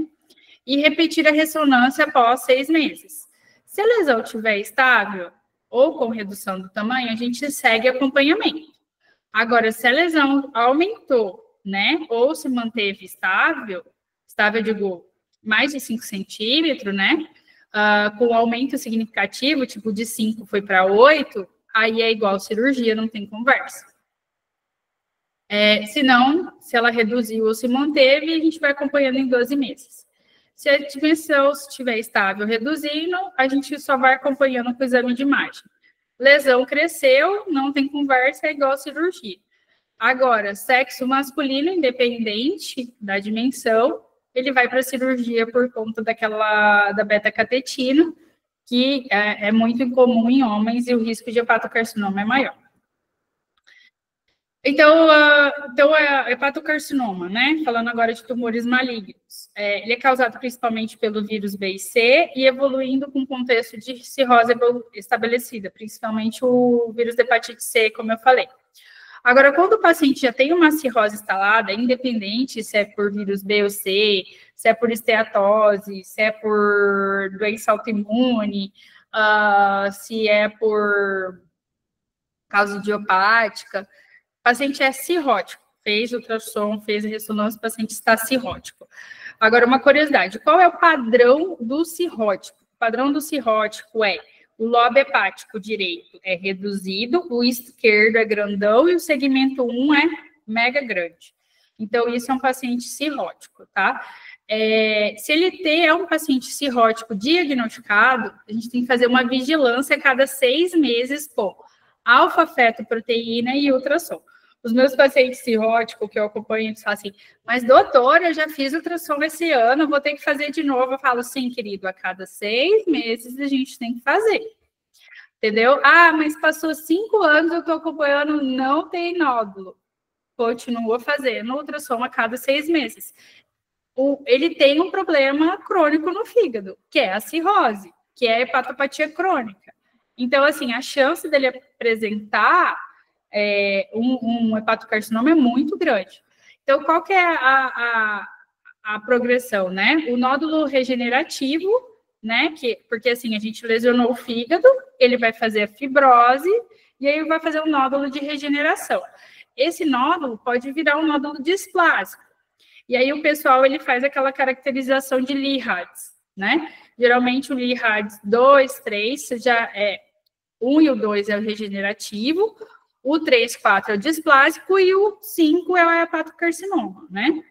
E repetir a ressonância após 6 meses. Se a lesão estiver estável ou com redução do tamanho, a gente segue acompanhamento. Agora, se a lesão aumentou, né? Ou se manteve estável, digo, mais de 5 centímetros, né? Com aumento significativo, tipo de 5 foi para 8, aí é igual cirurgia, não tem conversa. Se não, se ela reduziu ou se manteve, a gente vai acompanhando em 12 meses. Se a dimensão estiver estável reduzindo, a gente só vai acompanhando com o exame de imagem. Lesão cresceu, não tem conversa, é igual cirurgia. Agora, sexo masculino, independente da dimensão, ele vai para a cirurgia por conta da beta-catetina, que é muito incomum em homens e o risco de hepatocarcinoma é maior. Então, hepatocarcinoma, né? Falando agora de tumores malignos. Ele é causado principalmente pelo vírus B e C e evoluindo com contexto de cirrose estabelecida, principalmente o vírus da hepatite C, como eu falei. Agora, quando o paciente já tem uma cirrose instalada, independente se é por vírus B ou C, se é por esteatose, se é por doença autoimune, se é por causa idiopática, o paciente é cirrótico. Fez ultrassom, fez a ressonância, o paciente está cirrótico. Agora, uma curiosidade, qual é o padrão do cirrótico? O padrão do cirrótico é o lobo hepático direito é reduzido, o esquerdo é grandão e o segmento 1 é mega grande. Então, isso é um paciente cirrótico, tá? Se ele é um paciente cirrótico diagnosticado, a gente tem que fazer uma vigilância a cada 6 meses com alfa-fetoproteína e ultrassom. Os meus pacientes cirróticos que eu acompanho, eles falam assim, mas doutora, eu já fiz ultrassom esse ano, vou ter que fazer de novo. Eu falo, sim, querido, a cada 6 meses a gente tem que fazer. Entendeu? Mas passou 5 anos, eu estou acompanhando, não tem nódulo. Continua fazendo ultrassom a cada 6 meses. Ele tem um problema crônico no fígado, que é a cirrose, que é a hepatopatia crônica. Então, assim, a chance dele apresentar um hepatocarcinoma é muito grande. Então, qual que é a progressão, né? O nódulo regenerativo, né? Porque, assim, a gente lesionou o fígado, ele vai fazer a fibrose e aí vai fazer um nódulo de regeneração. Esse nódulo pode virar um nódulo displásico. E aí o pessoal, ele faz aquela caracterização de Lee-Hartz, né? Geralmente o Lee-Hartz 2, 3, já 1 e o 2 é o regenerativo, o 3, 4 é o displásico e o 5 é o hepatocarcinoma, né?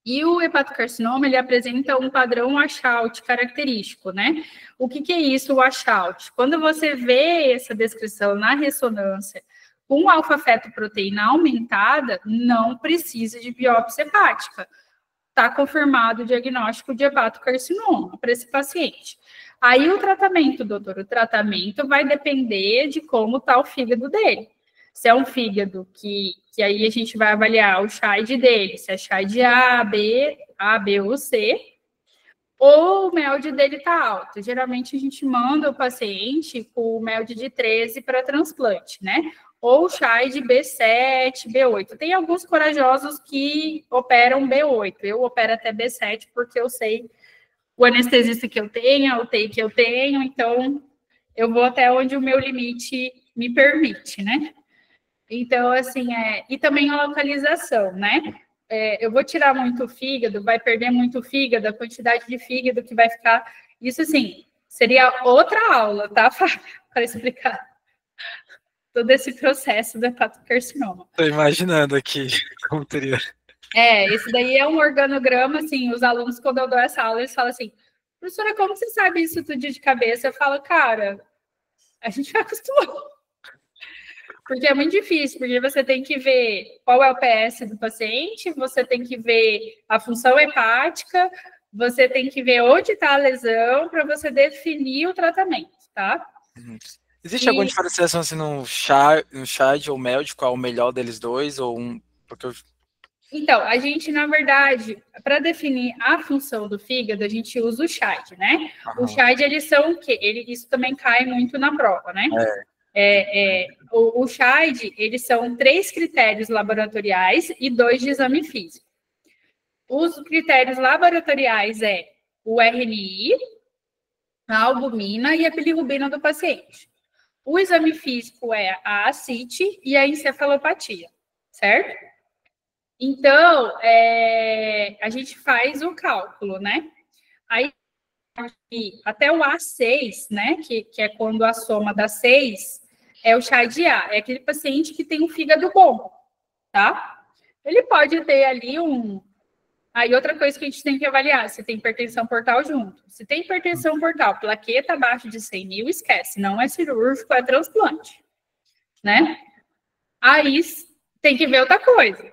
E o hepatocarcinoma, ele apresenta um padrão washout característico, né? O que é isso, o washout? Quando você vê essa descrição na ressonância com alfa-fetoproteína aumentada, não precisa de biópsia hepática. Está confirmado o diagnóstico de hepatocarcinoma para esse paciente. Aí o tratamento, doutor, o tratamento vai depender de como está o fígado dele. Se é um fígado que aí a gente vai avaliar o CHAID dele, se é CHAID A, B ou C, ou o MELD dele está alto. Geralmente a gente manda o paciente com o MELD de 13 para transplante, né? Ou CHAID B7, B8. Tem alguns corajosos que operam B8. Eu opero até B7 porque eu sei o anestesista que eu tenho, a UTI que eu tenho, então eu vou até onde o meu limite me permite, né? Então, assim, e também a localização, né? Eu vou tirar muito o fígado, vai perder muito o fígado, a quantidade de fígado que vai ficar. Isso, assim, seria outra aula, tá, para explicar todo esse processo do hepatocarcinoma. Tô imaginando aqui como teria. Esse daí é um organograma, assim, os alunos, quando eu dou essa aula, eles falam assim, professora, como você sabe isso tudo de cabeça? Eu falo, cara, a gente vai acostumar. Porque é muito difícil, porque você tem que ver qual é o PS do paciente, você tem que ver a função hepática, você tem que ver onde está a lesão para você definir o tratamento, tá? Existe alguma diferenciação assim no CHAID ou MELD, qual é o melhor deles dois? Ou um. Porque eu... Então, a gente, na verdade, para definir a função do fígado, a gente usa o CHAID, né? O CHAID, eles são o quê? Isso também cai muito na prova, né? O CHAID, eles são 3 critérios laboratoriais e 2 de exame físico. Os critérios laboratoriais o RNI, a albumina e a bilirrubina do paciente. O exame físico é a ascite e a encefalopatia, certo? Então, a gente faz o cálculo, né? Aí, até o A6, né, que é quando a soma dá 6, é o CHAID A, é aquele paciente que tem um fígado bom, tá? Ele pode ter ali Aí, outra coisa que a gente tem que avaliar, se tem hipertensão portal junto. Se tem hipertensão portal, plaqueta abaixo de 100 mil, esquece, não é cirúrgico, é transplante, né? Aí, tem que ver outra coisa.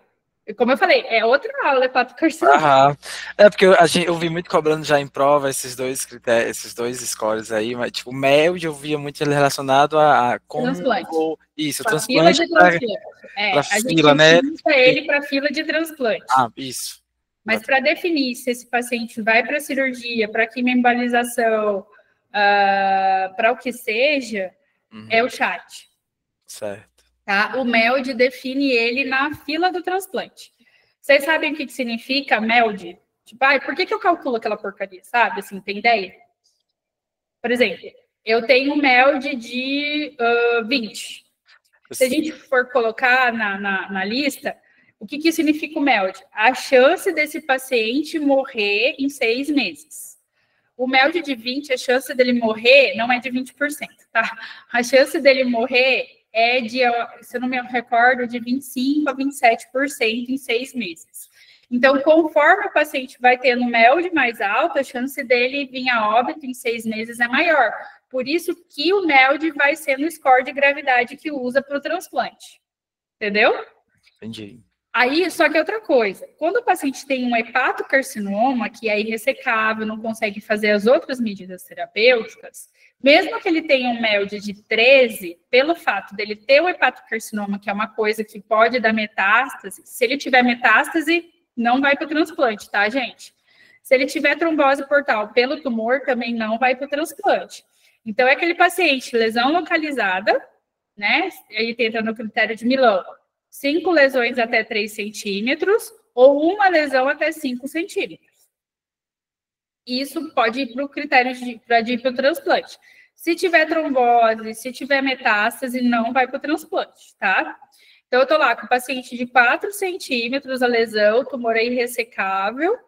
Como eu falei, é outra aula, hepatocarcinoma. Porque eu vi muito cobrando já em prova esses dois critérios, esses dois scores aí, mas tipo, o MELD eu via muito ele relacionado a como transplante. isso, pra transplante fila de transplante. para A fila, gente né? usa ele para fila de transplante. Isso. Mas para definir se esse paciente vai para cirurgia, para quimioembolização, para o que seja, é o chat. Certo. Tá? O MELD define ele na fila do transplante. Vocês sabem o que significa MELD? Tipo, por que eu calculo aquela porcaria, sabe? Assim, tem ideia? Por exemplo, eu tenho um MELD de 20. Se a gente for colocar na lista, o que significa o MELD? A chance desse paciente morrer em 6 meses. O MELD de 20, a chance dele morrer não é de 20%, tá? A chance dele morrer é de, se eu não me recordo, de 25% a 27% em 6 meses. Então, conforme o paciente vai tendo MELD mais alto, a chance dele vir a óbito em 6 meses é maior. Por isso que o MELD vai ser no score de gravidade que usa para o transplante. Entendeu? Entendi. Aí, só que outra coisa, quando o paciente tem um hepatocarcinoma, que é irressecável, não consegue fazer as outras medidas terapêuticas, mesmo que ele tenha um MELD de 13, pelo fato dele ter o hepatocarcinoma, que é uma coisa que pode dar metástase, se ele tiver metástase, não vai para o transplante, tá, gente? Se ele tiver trombose portal pelo tumor, também não vai para o transplante. Então, é aquele paciente, lesão localizada, né? Ele entra no critério de Milão. 5 lesões até 3 centímetros ou uma lesão até 5 centímetros. Isso pode ir para o critério para ir para o transplante. Se tiver trombose, se tiver metástase, não vai para o transplante, tá? Então, eu estou lá com o paciente de 4 centímetros, a lesão, tumor é irressecável,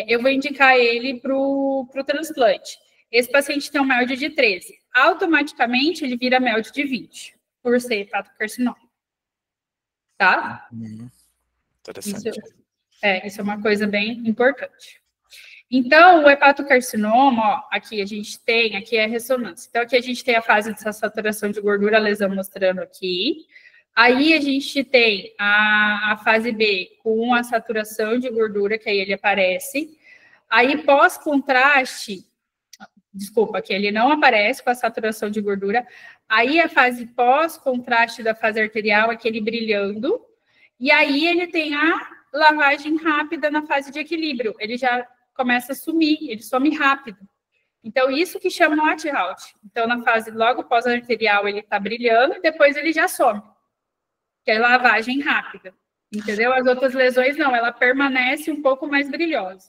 eu vou indicar ele para o transplante. Esse paciente tem um MELD de 13. Automaticamente, ele vira MELD de 20, por ser hepatocarcinoma. Tá? Interessante. Isso é uma coisa bem importante. Então, o hepatocarcinoma, ó, aqui a gente tem, aqui é a ressonância. Então, aqui a gente tem a fase de saturação de gordura, a lesão mostrando aqui. Aí a gente tem a fase B com a saturação de gordura, que aí ele aparece. Aí, pós-contraste, desculpa, que ele não aparece com a saturação de gordura. Aí, a fase pós-contraste da fase arterial, aquele brilhando. E aí, ele tem a lavagem rápida na fase de equilíbrio. Ele já começa a sumir, ele some rápido. Então, isso que chama o washout. Então, na fase logo pós-arterial, ele está brilhando e depois ele já some. Que é lavagem rápida. Entendeu? As outras lesões, não. Ela permanece um pouco mais brilhosa.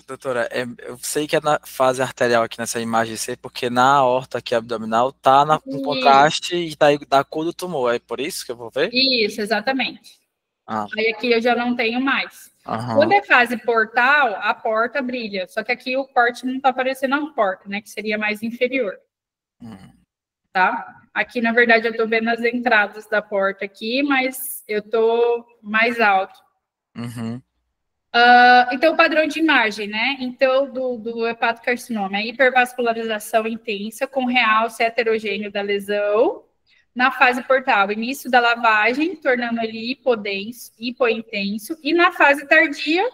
Doutora, eu sei que é na fase arterial aqui nessa imagem C, porque na aorta aqui abdominal tá com contraste e tá da cor do tumor. É por isso que eu vou ver? Isso, exatamente. Aí aqui eu já não tenho mais. Quando é fase portal, a porta brilha. Só que aqui o corte não tá aparecendo a porta, né? Que seria mais inferior. Tá? Aqui, na verdade, eu tô vendo as entradas da porta aqui, mas eu tô mais alto. Então, o padrão de imagem, né? Então, do hepatocarcinoma é hipervascularização intensa com realce heterogêneo da lesão na fase portal, início da lavagem, tornando ele hipointenso, e na fase tardia,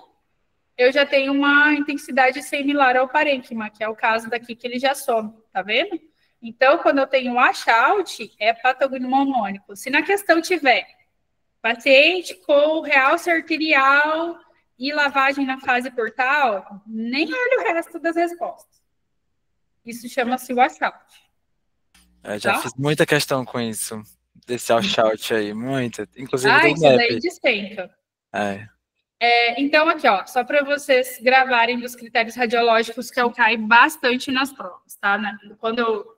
eu já tenho uma intensidade similar ao parênquima, que é o caso daqui que ele já some, tá vendo? Então, quando eu tenho washout, é patognomônico. Se na questão tiver paciente com realce arterial e lavagem na fase portal, nem olha o resto das respostas. Isso chama-se washout. Já fiz muita questão com isso, desse washout aí, muita. Inclusive do isso daí despenca. Então, aqui, ó, só para vocês gravarem dos critérios radiológicos que eu caio bastante nas provas, tá? Quando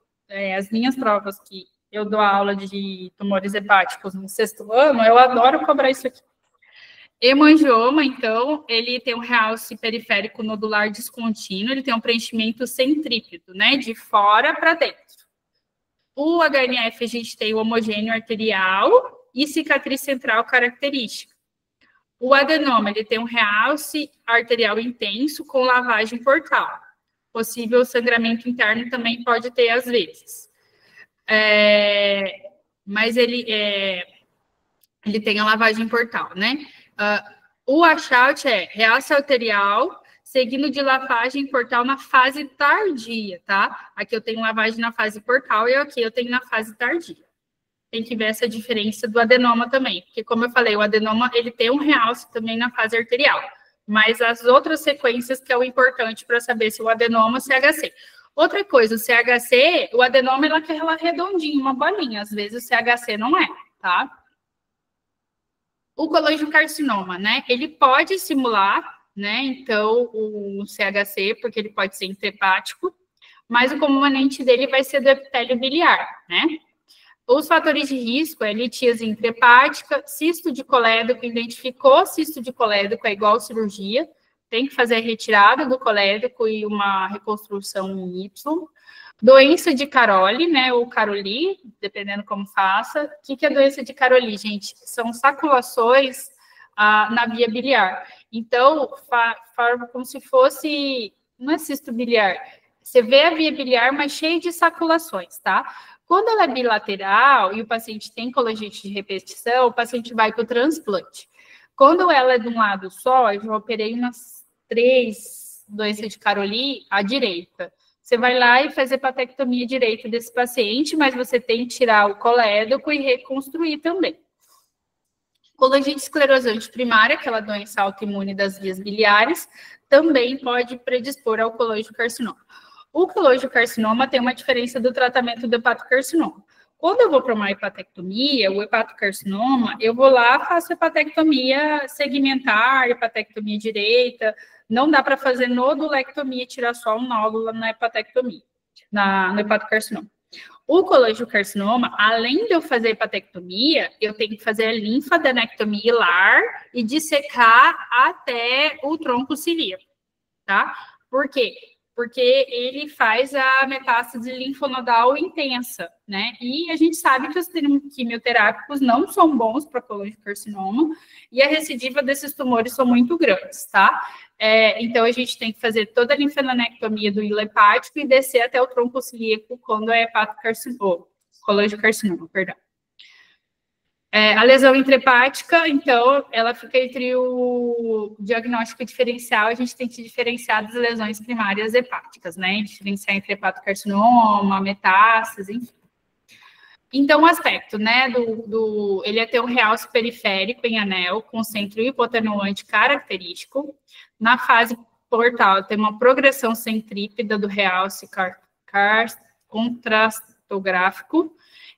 as minhas provas que eu dou aula de tumores hepáticos no 6º ano, eu adoro cobrar isso aqui. Hemangioma, então, ele tem um realce periférico nodular descontínuo, ele tem um preenchimento centrípedo, né, de fora para dentro. O HNF, a gente tem o homogêneo arterial e cicatriz central característica. O adenoma, ele tem um realce arterial intenso com lavagem portal. Possível sangramento interno também pode ter às vezes. Mas ele tem a lavagem portal, né? O washout é realce arterial, seguindo de lavagem portal na fase tardia, tá? Aqui eu tenho lavagem na fase portal e aqui eu tenho na fase tardia. Tem que ver essa diferença do adenoma também, porque como eu falei, o adenoma, ele tem um realce também na fase arterial, mas as outras sequências que é o importante para saber se o adenoma, CHC. Outra coisa, o CHC, o adenoma, ela é aquela redondinha, uma bolinha, às vezes o CHC não é, tá? O colangiocarcinoma, né, ele pode simular, né, então, o CHC, porque ele pode ser intrahepático, mas o componente dele vai ser do epitélio biliar, né? Os fatores de risco é litíase intrahepática, cisto de colédoco, identificou cisto de colédoco, é igual cirurgia, tem que fazer a retirada do colédoco e uma reconstrução em Y. Doença de Caroli, né, ou Caroli, dependendo como faça. O que é doença de Caroli, gente? São saculações na via biliar. Então, forma como se fosse, não é cisto biliar, você vê a via biliar, mas cheia de saculações, tá? Quando ela é bilateral e o paciente tem colangite de repetição, o paciente vai para o transplante. Quando ela é de um lado só, eu já operei umas 3 doenças de Caroli à direita. Você vai lá e faz hepatectomia direita desse paciente, mas você tem que tirar o colédoco e reconstruir também. Colangite esclerosante primária, aquela doença autoimune das vias biliares, também pode predispor ao colangiocarcinoma. O colangiocarcinoma tem uma diferença do tratamento do hepatocarcinoma. Quando eu vou para uma hepatectomia, o hepatocarcinoma, eu vou lá, faço hepatectomia segmentar, hepatectomia direita. Não dá para fazer nodulectomia, tirar só um nódulo na hepatectomia, no hepatocarcinoma. O colangiocarcinoma, além de eu fazer hepatectomia, eu tenho que fazer a linfadenectomia hilar e dissecar até o tronco cilíaco, tá? Por quê? porque ele faz a metástase linfonodal intensa, né? E a gente sabe que os quimioterápicos não são bons para colangiocarcinoma e a recidiva desses tumores são muito grandes, tá? Então, a gente tem que fazer toda a linfodenectomia do hilo hepático e descer até o tronco celíaco quando é hepatocarcinoma, colangiocarcinoma, perdão. A lesão intrahepática, então, ela fica entre o diagnóstico diferencial, a gente tem que diferenciar das lesões primárias hepáticas, né? Diferenciar entre hepatocarcinoma, metástase, enfim. Então, o aspecto, né, ele é ter um realce periférico em anel, com centro hipotenuante característico. Na fase portal, tem uma progressão centrípeta do realce contrastográfico,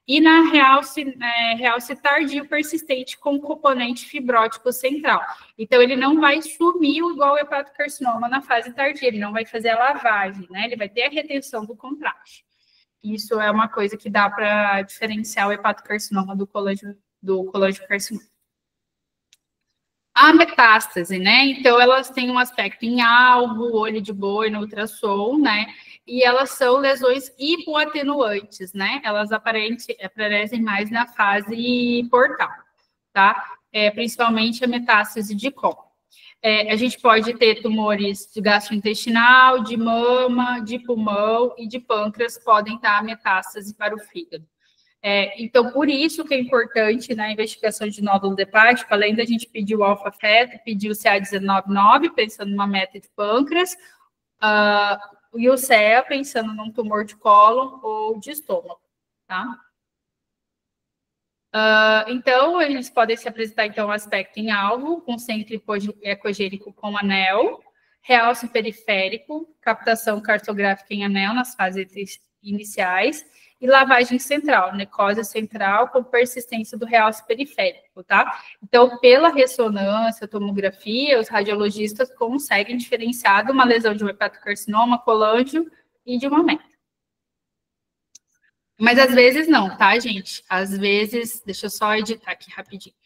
e na realce tardio persistente com componente fibrótico central. Então, ele não vai sumir igual o hepatocarcinoma na fase tardia, ele não vai fazer a lavagem, né? Ele vai ter a retenção do contraste. Isso é uma coisa que dá para diferenciar o hepatocarcinoma do colangiocarcinoma. A metástase, né? Então, elas têm um aspecto em alvo, olho de boi no ultrassom, né? E elas são lesões hipoatenuantes, né? Elas aparecem mais na fase portal, tá? Principalmente a metástase de colo. A gente pode ter tumores de gastrointestinal, de mama, de pulmão e de pâncreas, podem dar metástase para o fígado. Então, por isso que é importante na investigação de nódulo hepático, além da gente pedir o alfa-feta, pedir o CA19-9, pensando numa meta de pâncreas, e o CEA, pensando num tumor de cólon ou de estômago, tá? Então, eles podem se apresentar, então, um aspecto em alvo, com centro ecogênico com anel, realce periférico, captação cartográfica em anel nas fases iniciais, e lavagem central, necrose central com persistência do realce periférico, tá? Então, pela ressonância, tomografia, os radiologistas conseguem diferenciar de uma lesão de um hepatocarcinoma, colangio e de uma meta. Mas às vezes não, tá, gente? Às vezes, deixa eu só editar aqui rapidinho.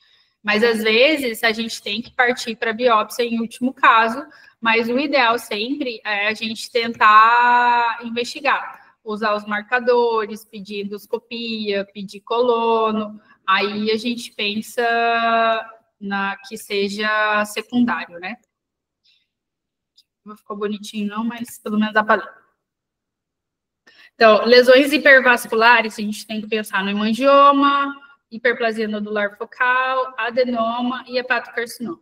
Mas às vezes a gente tem que partir para biópsia em último caso, mas o ideal sempre é a gente tentar investigar. Usar os marcadores, pedir endoscopia, pedir colono, aí a gente pensa que seja secundário, né? Não ficou bonitinho não, mas pelo menos dá para ler. Então, lesões hipervasculares, a gente tem que pensar no hemangioma, hiperplasia nodular focal, adenoma e hepatocarcinoma.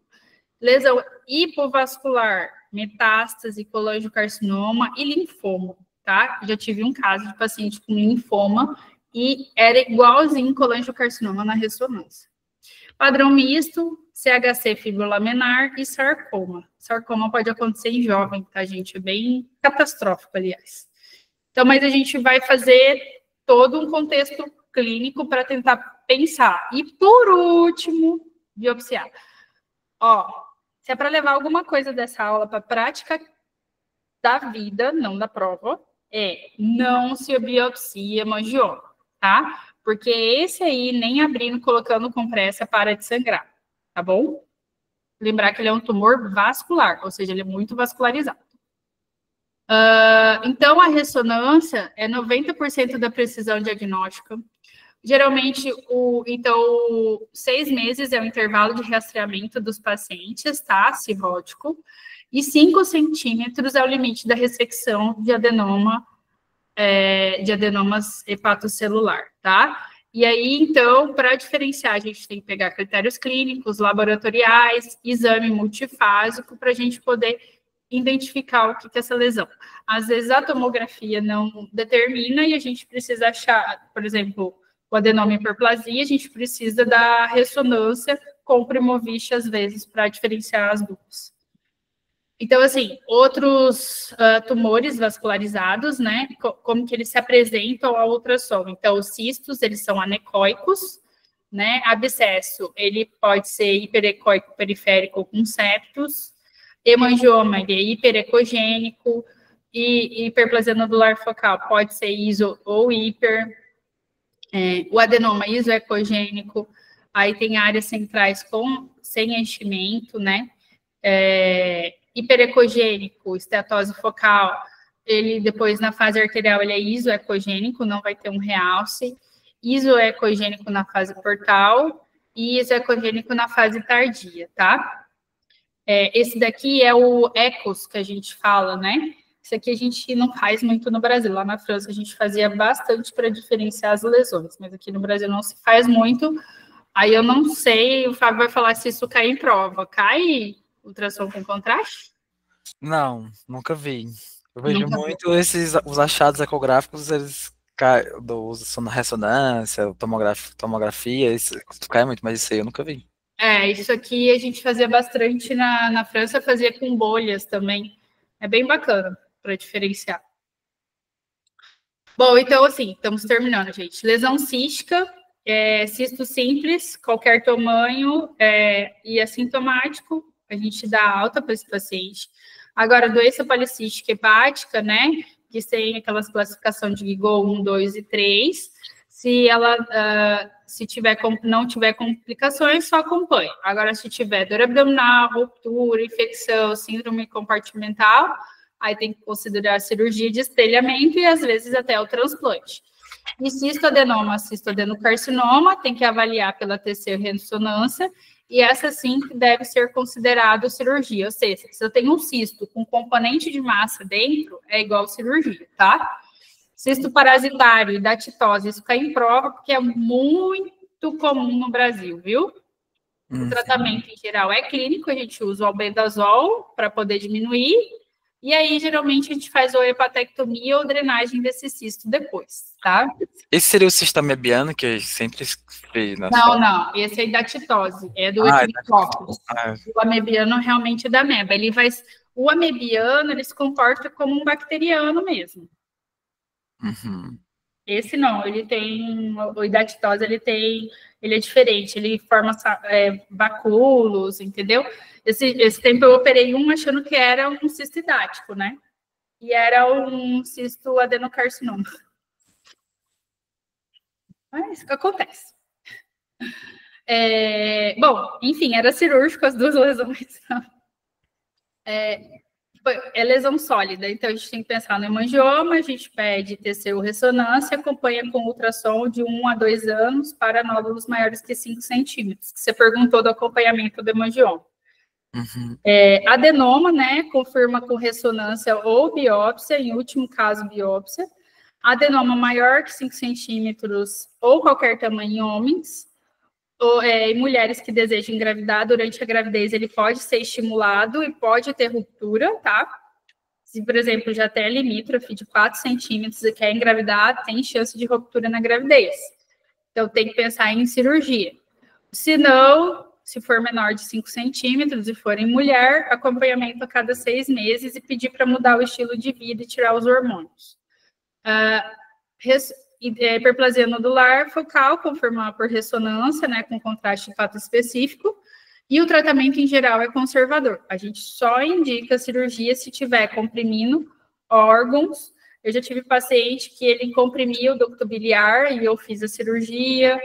Lesão hipovascular, metástase, colangiocarcinoma e linfoma. Tá? Já tive um caso de paciente com linfoma e era igualzinho colangiocarcinoma na ressonância. Padrão misto, CHC fibrolaminar e sarcoma. Sarcoma pode acontecer em jovem, tá, gente? É bem catastrófico, aliás. Então, mas a gente vai fazer todo um contexto clínico para tentar pensar. E, por último, biopsiar. Se é para levar alguma coisa dessa aula para a prática da vida, não da prova, não se biopsia hemangioma, tá? Porque esse aí, nem abrindo, colocando compressa, para de sangrar, tá bom? Lembrar que ele é um tumor vascular, ou seja, ele é muito vascularizado. Então, a ressonância é 90% da precisão diagnóstica. Geralmente, 6 meses é o intervalo de rastreamento dos pacientes, tá? Cirrótico. E 5 centímetros é o limite da ressecção de adenoma, de adenomas hepatocelular, tá? E aí, então, para diferenciar, a gente tem que pegar critérios clínicos, laboratoriais, exame multifásico, para a gente poder identificar o que é essa lesão. Às vezes, a tomografia não determina e a gente precisa achar, por exemplo, o adenoma hiperplasia, a gente precisa da ressonância com Primovic, às vezes, para diferenciar as duas. Então, assim, outros tumores vascularizados, né, como que eles se apresentam ao ultrassom? Então, os cistos, eles são anecoicos, né, abscesso, ele pode ser hiperecoico periférico com septos, hemangioma, ele é hiperecogênico, e hiperplasia nodular focal pode ser iso ou hiper, o adenoma isoecogênico, aí tem áreas centrais sem enchimento, né, hiperecogênico, esteatose focal, ele depois na fase arterial ele é isoecogênico, não vai ter um realce, isoecogênico na fase portal e isoecogênico na fase tardia, tá? Esse daqui é o ECOS que a gente fala, né? Isso aqui a gente não faz muito no Brasil. Lá na França a gente fazia bastante para diferenciar as lesões, mas aqui no Brasil não se faz muito. Aí eu não sei, o Fábio vai falar se isso cai em prova. Cai ultrassom com contraste? Não, nunca vi. Eu vejo Nunca vi. muito os achados ecográficos, eles do uso de ressonância, tomografia, isso cai muito, mas isso aí eu nunca vi. Isso aqui a gente fazia bastante na França, fazia com bolhas também. É bem bacana para diferenciar. Bom, então assim, estamos terminando, gente. Lesão cística, cisto simples, qualquer tamanho e assintomático, a gente dá alta para esse paciente. Agora, doença policística hepática, né, que tem aquelas classificação de Guillain 1, 2 e 3, se ela não tiver complicações, só acompanha. Agora, se tiver dor abdominal, ruptura, infecção, síndrome compartimental, aí tem que considerar a cirurgia de espelhamento e, às vezes, até o transplante. E cistoadenoma, cistodenocarcinoma, tem que avaliar pela TC-ressonância, e essa sim deve ser considerado cirurgia. Ou seja, se eu tenho um cisto com componente de massa dentro, é igual cirurgia, tá? Cisto parasitário e datitose, isso cai em prova, porque é muito comum no Brasil, viu? O tratamento, em geral, é clínico, a gente usa o albendazol para poder diminuir, e aí, geralmente, a gente faz ou hepatectomia ou drenagem desse cisto depois, tá? Esse seria o cisto amebiano, que eu sempre fiz na Não, esse é datitose, é do Equinococcus. O amebiano realmente é da ameba. O amebiano, ele se comporta como um bacteriano mesmo. Uhum. Esse não, o hidatidose, ele é diferente, ele forma bacúolos, entendeu? Esse tempo eu operei achando que era um cisto hidático, né? E era um cisto adenocarcinoma. Mas acontece. Bom, enfim, era cirúrgico as duas lesões. É lesão sólida, então a gente tem que pensar no hemangioma, a gente pede TCU-ressonância, acompanha com ultrassom de 1 a 2 anos para nódulos maiores que 5 centímetros, que você perguntou do acompanhamento do hemangioma. Uhum. Adenoma, né, confirma com ressonância ou biópsia, em último caso, biópsia. Adenoma maior que 5 centímetros ou qualquer tamanho em homens, em mulheres que desejam engravidar, durante a gravidez ele pode ser estimulado e pode ter ruptura, tá? Se, por exemplo, já tem limítrofe de 4 centímetros e quer engravidar, tem chance de ruptura na gravidez. Então, tem que pensar em cirurgia. Se não, se for menor de 5 centímetros e for em mulher, acompanhamento a cada 6 meses e pedir para mudar o estilo de vida e tirar os hormônios. Hiperplasia nodular focal, confirmar por ressonância, né, com contraste de fato específico, e o tratamento em geral é conservador. A gente só indica cirurgia se tiver comprimindo órgãos. Eu já tive paciente que ele comprimia o ducto biliar e eu fiz a cirurgia.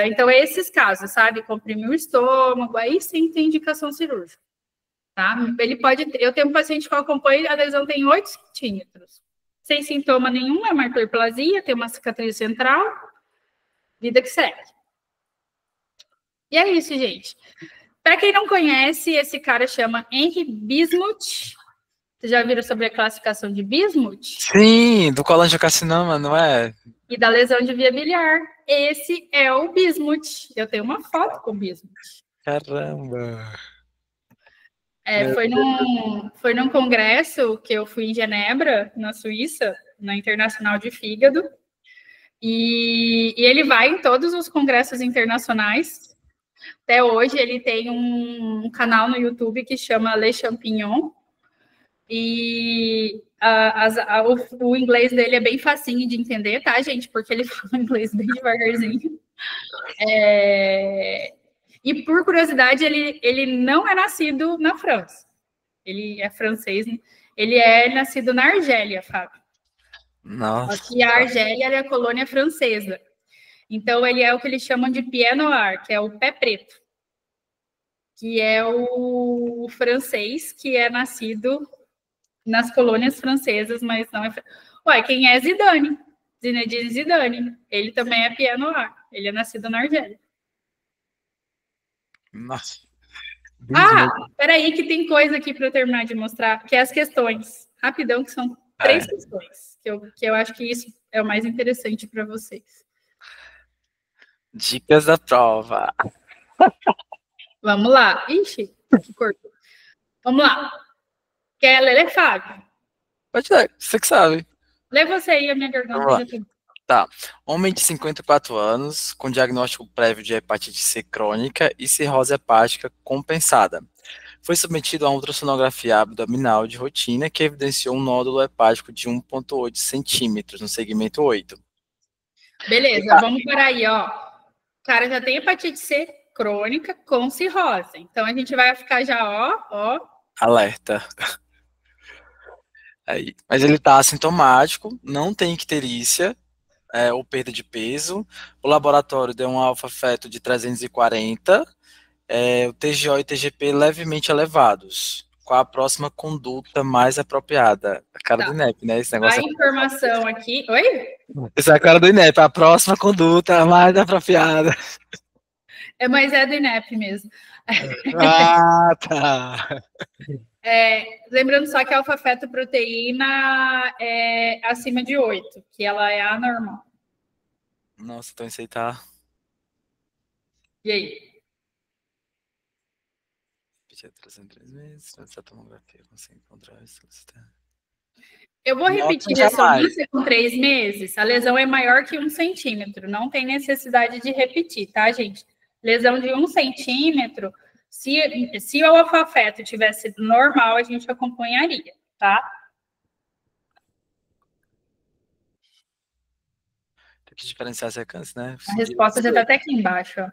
Então, é esses casos, sabe? Comprimiu o estômago, aí sim tem indicação cirúrgica, tá? Eu tenho um paciente que eu acompanho, a lesão tem 8 centímetros. Sem sintoma nenhum, é uma hiperplasia, tem uma cicatriz central, vida que segue. E é isso, gente. Para quem não conhece, esse cara chama Henry Bismuth. Vocês já viram sobre a classificação de Bismuth? Sim, do colangiocarcinoma, não é? E da lesão de via biliar. Esse é o Bismuth. Eu tenho uma foto com o Bismuth. Caramba! Foi num congresso que eu fui em Genebra, na Suíça, na Internacional de Fígado, e ele vai em todos os congressos internacionais. Até hoje ele tem um canal no YouTube que chama Le Champignon, e o inglês dele é bem facinho de entender, tá, gente? Porque ele fala inglês bem devagarzinho. E, por curiosidade, ele não é nascido na França. Ele é francês. Ele é nascido na Argélia, Fábio. Nossa. E a Argélia é a colônia francesa. Então, ele é o que eles chamam de pied noir, que é o pé preto. Que é o francês que é nascido nas colônias francesas, mas não é... Ué, quem é Zidane? Zinedine Zidane. Ele também é Pierre Noir. Ele é nascido na Argélia. Nossa. Peraí que tem coisa aqui para eu terminar de mostrar, que é as questões. Rapidão, que são 3 questões. Que eu acho que isso é o mais interessante para vocês. Dicas da prova. Vamos lá. Ixi, que cortou. Vamos lá. Quer ler, Fábio? Pode ler, você que sabe. Lê você aí, a minha garganta já tem. Tá. Homem de 54 anos, com diagnóstico prévio de hepatite C crônica e cirrose hepática compensada. Foi submetido a ultrassonografia abdominal de rotina que evidenciou um nódulo hepático de 1,8 centímetros no segmento 8. Beleza, vamos por aí, ó. O cara já tem hepatite C crônica com cirrose. Então a gente vai ficar já, ó. Alerta. Aí. Mas ele tá assintomático, não tem icterícia, ou perda de peso. O laboratório deu um alfa-feto de 340, o TGO e TGP levemente elevados. Qual a próxima conduta mais apropriada? A cara do INEP, né? Esse negócio a informação aqui... Oi? Essa é a cara do INEP. A próxima conduta mais apropriada. Mas é do INEP mesmo. Ah, tá. Lembrando só que a alfa-fetoproteína é acima de 8, que ela é anormal. Nossa, então isso aí tá... E aí? Pedir 3 meses, essa tomografia consegue encontrar isso. Eu vou repetir ressonância com 3 meses. A lesão é maior que 1 centímetro. Não tem necessidade de repetir, tá, gente? Lesão de 1 centímetro, se o alfa-feto tivesse normal, a gente acompanharia, tá? Tem que diferenciar se é câncer, né? A resposta já tá até aqui embaixo, ó.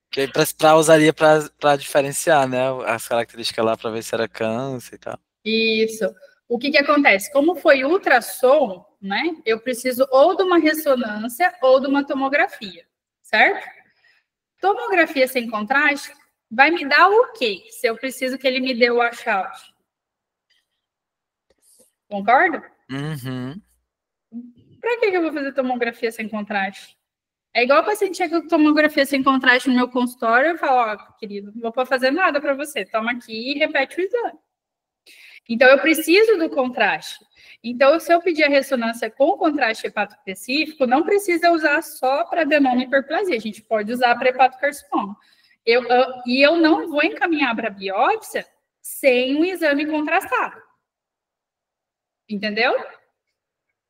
Que usaria para diferenciar, né? As características lá para ver se era câncer e tal. Isso. O que acontece? Como foi ultrassom, né? Eu preciso ou de uma ressonância ou de uma tomografia, certo? Tomografia sem contraste vai me dar o quê? Se eu preciso que ele me dê o washout. Concorda? Uhum. Para que eu vou fazer tomografia sem contraste? É igual o paciente chega com tomografia sem contraste no meu consultório, eu falo, ó, querido, não vou fazer nada para você, toma aqui e repete o exame. Então, eu preciso do contraste. Então, se eu pedir a ressonância com contraste hepatoespecífico, não precisa usar só para adenoma e hiperplasia, a gente pode usar para hepatocarcinoma. E eu não vou encaminhar para biópsia sem um exame contrastado. Entendeu?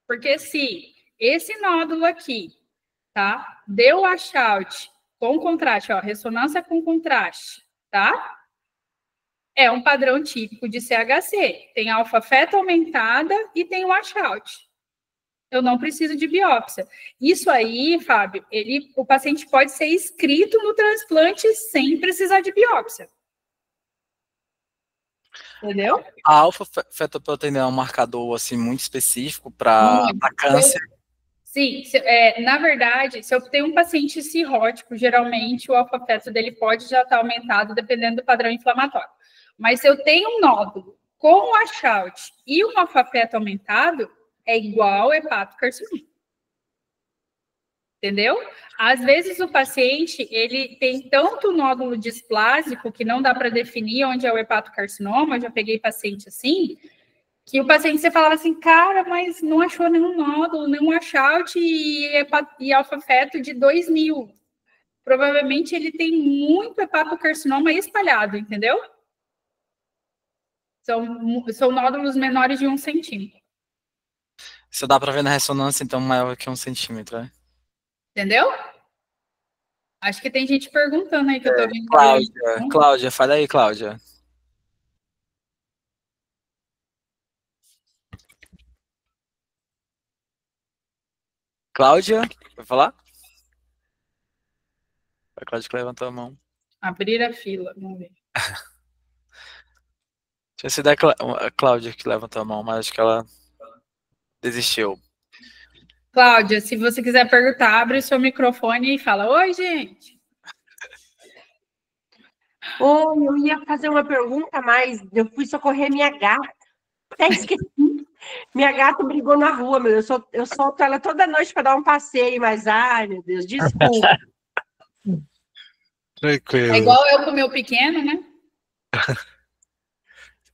Porque se esse nódulo aqui, tá, deu washout com contraste, ó, ressonância com contraste, tá? É um padrão típico de CHC. Tem alfa-feta aumentada e tem washout. Eu não preciso de biópsia. Isso aí, Fábio, o paciente pode ser inscrito no transplante sem precisar de biópsia. Entendeu? A alfa-fetoproteína é um marcador assim, muito específico para câncer. Sim, na verdade, se eu tenho um paciente cirrótico, geralmente o alfa-feto dele pode já estar aumentado, dependendo do padrão inflamatório. Mas se eu tenho um nódulo com washout e um alfa-feto aumentado, é igual hepatocarcinoma. Entendeu? Às vezes o paciente, ele tem tanto nódulo displásico que não dá para definir onde é o hepatocarcinoma, eu já peguei paciente assim, que o paciente, você falava assim, cara, mas não achou nenhum nódulo, nenhum washout e alfa-feto de 2.000. Provavelmente ele tem muito hepatocarcinoma espalhado, entendeu? São nódulos menores de 1 centímetro. Isso dá para ver na ressonância, então, maior que 1 centímetro, né? Entendeu? Acho que tem gente perguntando aí que eu tô vendo. Cláudia, fala aí, Cláudia. Cláudia, vai falar? A Cláudia que levantou a mão. Abrir a fila, vamos ver. Tinha sido a Cláudia que levantou a mão, mas acho que ela desistiu. Cláudia, se você quiser perguntar, abre o seu microfone e fala, oi, gente. Oi, eu ia fazer uma pergunta, mas eu fui socorrer minha gata. Até esqueci. Minha gata brigou na rua, meu. Eu solto ela toda noite para dar um passeio, mas ai, meu Deus, desculpa. É Tranquilo. igual eu com o meu pequeno, né?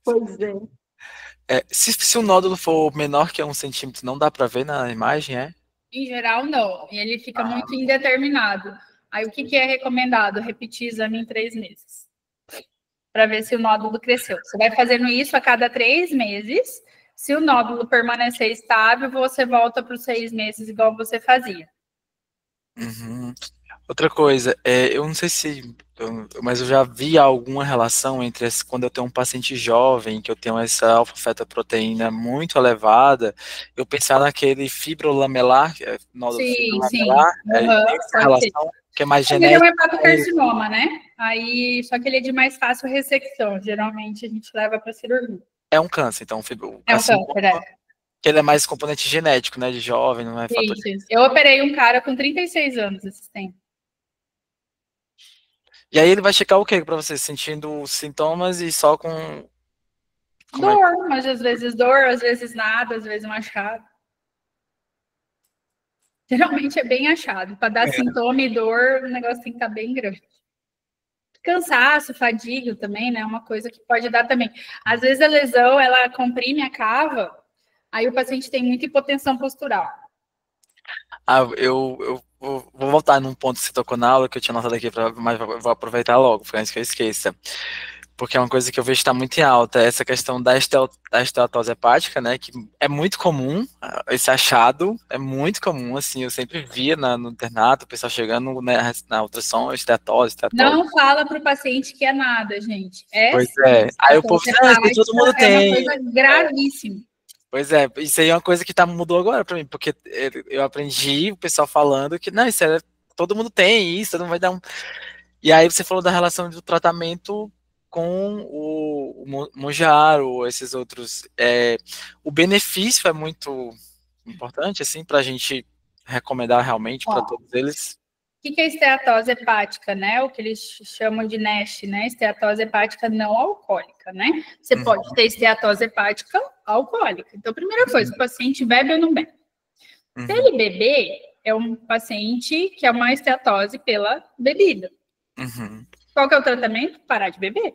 Pois é. Se o nódulo for menor que 1 centímetro, não dá para ver na imagem, é? Em geral, não. E ele fica muito indeterminado. Aí, o que, que é recomendado? Repetir exame em 3 meses. Para ver se o nódulo cresceu. Você vai fazendo isso a cada 3 meses. Se o nódulo permanecer estável, você volta para os 6 meses, igual você fazia. Uhum. Outra coisa, eu não sei mas eu já vi alguma relação entre quando eu tenho um paciente jovem, que eu tenho essa alfa-fetoproteína muito elevada, eu pensar naquele fibrolamelar, nódulo Sim, sim. fibrolamelar, Uhum, tem essa pode ser. relação que é mais Mas ele é um genética. hepatocarcinoma, né? Aí, só que ele é de mais fácil ressecção. Geralmente a gente leva para cirurgia. É um câncer, então o É um carcinoma, câncer, é. que ele é mais componente genético, né, de jovem, não é fator. Isso. Eu operei um cara com 36 anos esses tempos. E aí ele vai checar o quê para você? Sentindo sintomas e só com... Como é? Dor, mas às vezes dor, às vezes nada, às vezes um achado. Geralmente é bem achado. Para dar sintoma e dor, o negócio tem que estar bem grande. Cansaço, fadiga também, né? Uma coisa que pode dar também. Às vezes a lesão, ela comprime a cava, aí o paciente tem muita hipotensão postural. Eu vou voltar num ponto que você tocou na aula, que eu tinha notado aqui, mas vou aproveitar logo, antes que eu esqueça. Porque é uma coisa que eu vejo que está muito em alta, essa questão da esteatose hepática, né, que é muito comum, esse achado é muito comum, assim, eu sempre via no internato, o pessoal chegando, né, na ultrassom, esteatose. Não fala para o paciente que é nada, gente. Pois Sim, é, aí o povo diz, todo mundo é uma tem. coisa gravíssima. Pois é, isso aí é uma coisa que mudou agora para mim, porque eu aprendi o pessoal falando que, não, isso todo mundo tem isso, todo mundo vai dar um... E aí você falou da relação do tratamento com o Monjaro, esses outros. O benefício é muito importante, assim, para a gente recomendar realmente para todos eles. O que é esteatose hepática, né? O que eles chamam de NASH, né? Esteatose hepática não alcoólica, né? Você pode ter esteatose hepática alcoólica. Então, primeira coisa, o paciente bebe ou não bebe? Se ele beber, é um paciente que é uma esteatose pela bebida. Qual que é o tratamento? Parar de beber,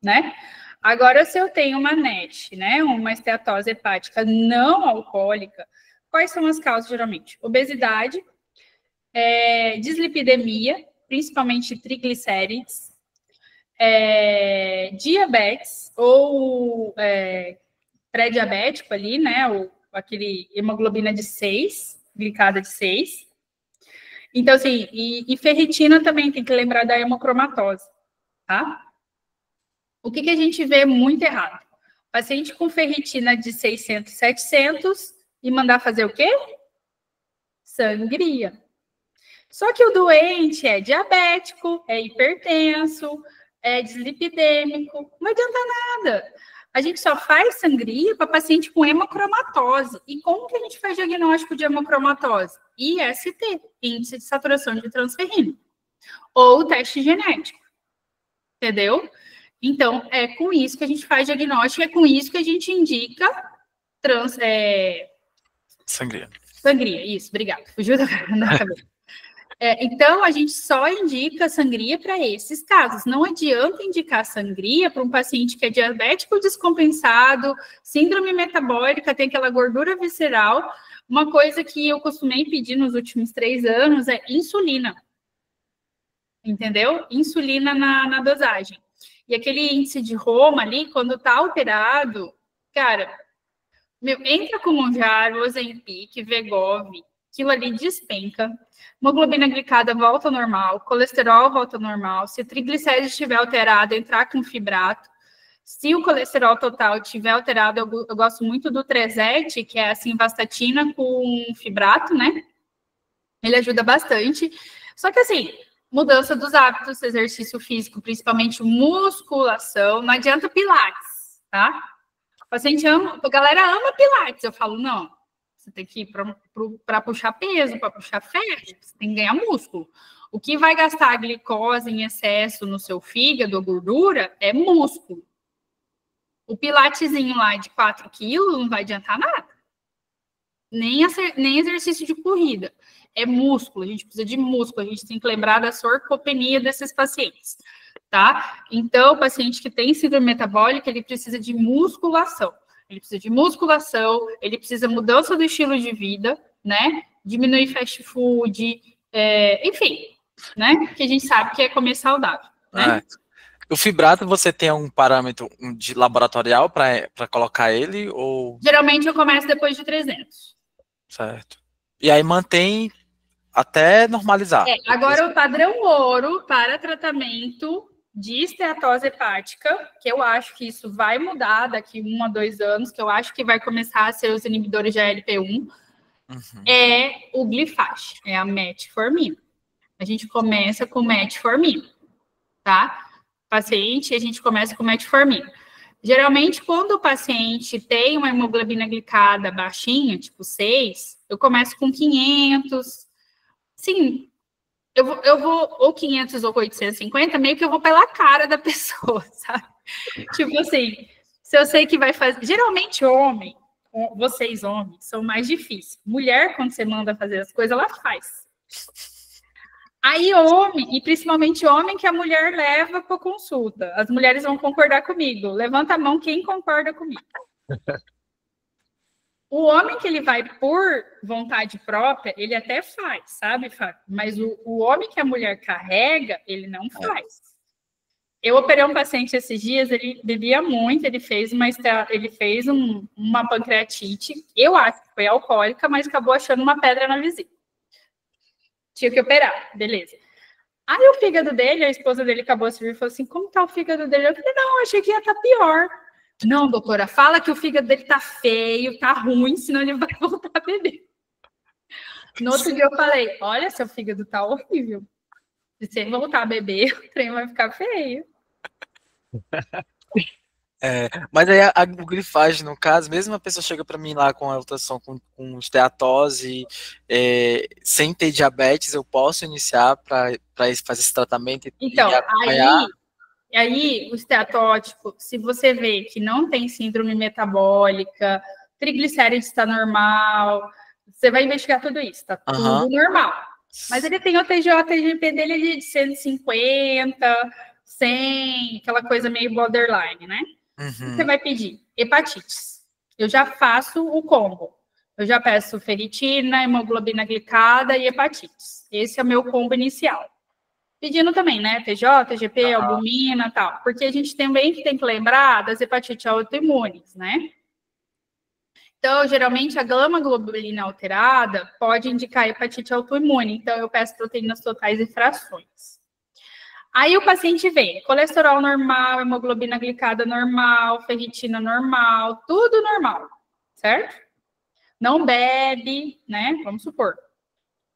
né? Agora, se eu tenho uma NASH, né? Uma esteatose hepática não alcoólica, quais são as causas, geralmente? Obesidade, dislipidemia, principalmente triglicérides, diabetes ou pré-diabético ali, né? Ou aquele hemoglobina de 6, glicada de 6. Então, assim, e ferritina também, tem que lembrar da hemocromatose, tá? O que a gente vê muito errado? Paciente com ferritina de 600, 700 e mandar fazer o quê? Sangria. Só que o doente é diabético, é hipertenso, é dislipidêmico, não adianta nada. A gente só faz sangria para paciente com hemocromatose. E como que a gente faz diagnóstico de hemocromatose? IST, índice de saturação de transferrina, ou teste genético, entendeu? Então, é com isso que a gente faz diagnóstico, é com isso que a gente indica Sangria. Sangria, isso, obrigada. Fugiu da cabeça. Então, a gente só indica sangria para esses casos. Não adianta indicar sangria para um paciente que é diabético descompensado, síndrome metabólica, tem aquela gordura visceral. Uma coisa que eu costumei pedir nos últimos 3 anos é insulina. Entendeu? Insulina na dosagem. E aquele índice de Roma ali, quando está alterado, cara, entra com Mounjaro, Ozempic, Wegovy, aquilo ali despenca. Hemoglobina glicada volta ao normal, colesterol volta ao normal. Se o triglicérides estiver alterado, entrar com fibrato. Se o colesterol total estiver alterado, eu gosto muito do Trezete, que é a simvastatina com fibrato, né? Ele ajuda bastante. Só que assim, mudança dos hábitos, exercício físico, principalmente musculação, não adianta pilates, tá? O paciente ama, a galera ama pilates. Eu falo, não, você tem que ir para puxar peso, para puxar ferro, você tem que ganhar músculo. O que vai gastar a glicose em excesso no seu fígado, a gordura, é músculo. O pilatezinho lá de 4 quilos não vai adiantar nada. Nem exercício de corrida. É músculo, a gente precisa de músculo, a gente tem que lembrar da sarcopenia desses pacientes, tá? Então, o paciente que tem síndrome metabólica, ele precisa de musculação. Ele precisa de musculação, ele precisa mudança do estilo de vida, né? Diminuir fast food, enfim, né? Que a gente sabe que é comer saudável, né? O fibrato, você tem algum parâmetro de laboratorial para colocar ele? Ou... Geralmente eu começo depois de 300. Certo. E aí mantém até normalizar. Agora o padrão ouro para tratamento de esteatose hepática, que eu acho que isso vai mudar daqui 1 a 2 anos, que eu acho que vai começar a ser os inibidores de ALP1, é o Glifage, é a metformina. A gente começa com metformina, tá? Paciente, a gente começa com metformina. Geralmente, quando o paciente tem uma hemoglobina glicada baixinha, tipo 6, eu começo com 500. Sim, eu vou ou 500 ou 850, meio que eu vou pela cara da pessoa, sabe? Tipo assim, se eu sei que vai fazer... Geralmente, homem, vocês homens, são mais difíceis. Mulher, quando você manda fazer as coisas, ela faz. Aí, homem, e principalmente homem que a mulher leva para consulta. As mulheres vão concordar comigo. Levanta a mão quem concorda comigo. O homem que ele vai por vontade própria, ele até faz, sabe, Fábio? Mas o homem que a mulher carrega, ele não faz. Eu operei um paciente esses dias, ele bebia muito, ele fez uma pancreatite, eu acho que foi alcoólica, mas acabou achando uma pedra na vesícula. Tinha que operar, beleza. Aí o fígado dele, a esposa dele acabou a servir e falou assim, como tá o fígado dele? Eu falei, não, achei que ia estar pior. Não, doutora, fala que o fígado dele tá feio, tá ruim, senão ele vai voltar a beber. No outro dia eu falei, olha, seu fígado tá horrível. Se você voltar a beber, o trem vai ficar feio. Mas aí o Glifage, no caso, mesmo a pessoa chega para mim lá com a ultrassom com esteatose, sem ter diabetes, eu posso iniciar para fazer esse tratamento então, e acompanhar? Aí, o esteatótipo, se você vê que não tem síndrome metabólica, triglicérides está normal, você vai investigar tudo isso, tá tudo normal. Mas ele tem o TGO-TGP dele de 150, 100, aquela coisa meio borderline, né? Você vai pedir hepatites. Eu já faço o combo. Eu já peço ferritina, hemoglobina glicada e hepatites. Esse é o meu combo inicial. Pedindo também, né? TJ, TGP, albumina e tal. Porque a gente também tem que lembrar das hepatites autoimunes, né? Então, geralmente, a gama-globulina alterada pode indicar hepatite autoimune. Então, eu peço proteínas totais e frações. Aí o paciente vem, colesterol normal, hemoglobina glicada normal, ferritina normal, tudo normal, certo? Não bebe, né? Vamos supor.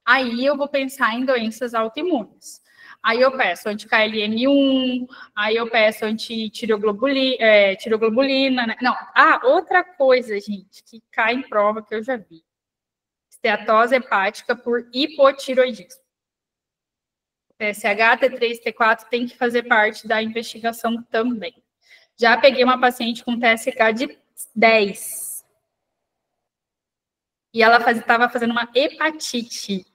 Aí eu vou pensar em doenças autoimunes. Aí eu peço anti-KLM1, aí eu peço anti-tireoglobulina, né? Não, outra coisa, gente, que cai em prova que eu já vi. Esteatose hepática por hipotiroidismo. TSH, T3, T4 tem que fazer parte da investigação também. Já peguei uma paciente com TSH de 10. E ela estava fazendo uma hepatite.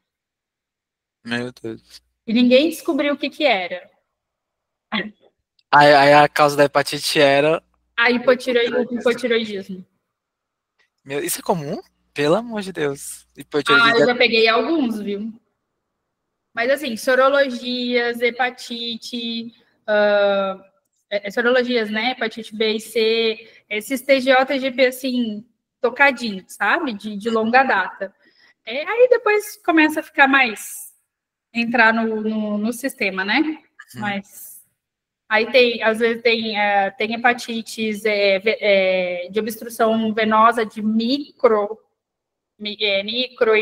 Meu Deus. E ninguém descobriu o que era. Aí a causa da hepatite era... O hipotiroidismo. Isso é comum? Pelo amor de Deus. Eu já peguei alguns, viu? Mas, assim, sorologias, hepatite, sorologias, né? Hepatite B e C, esses TGO, TGP, assim, tocadinhos, sabe? De longa data. Aí depois começa a ficar mais... entrar no sistema, né? Mas... aí tem, às vezes, tem hepatites de obstrução venosa de micro,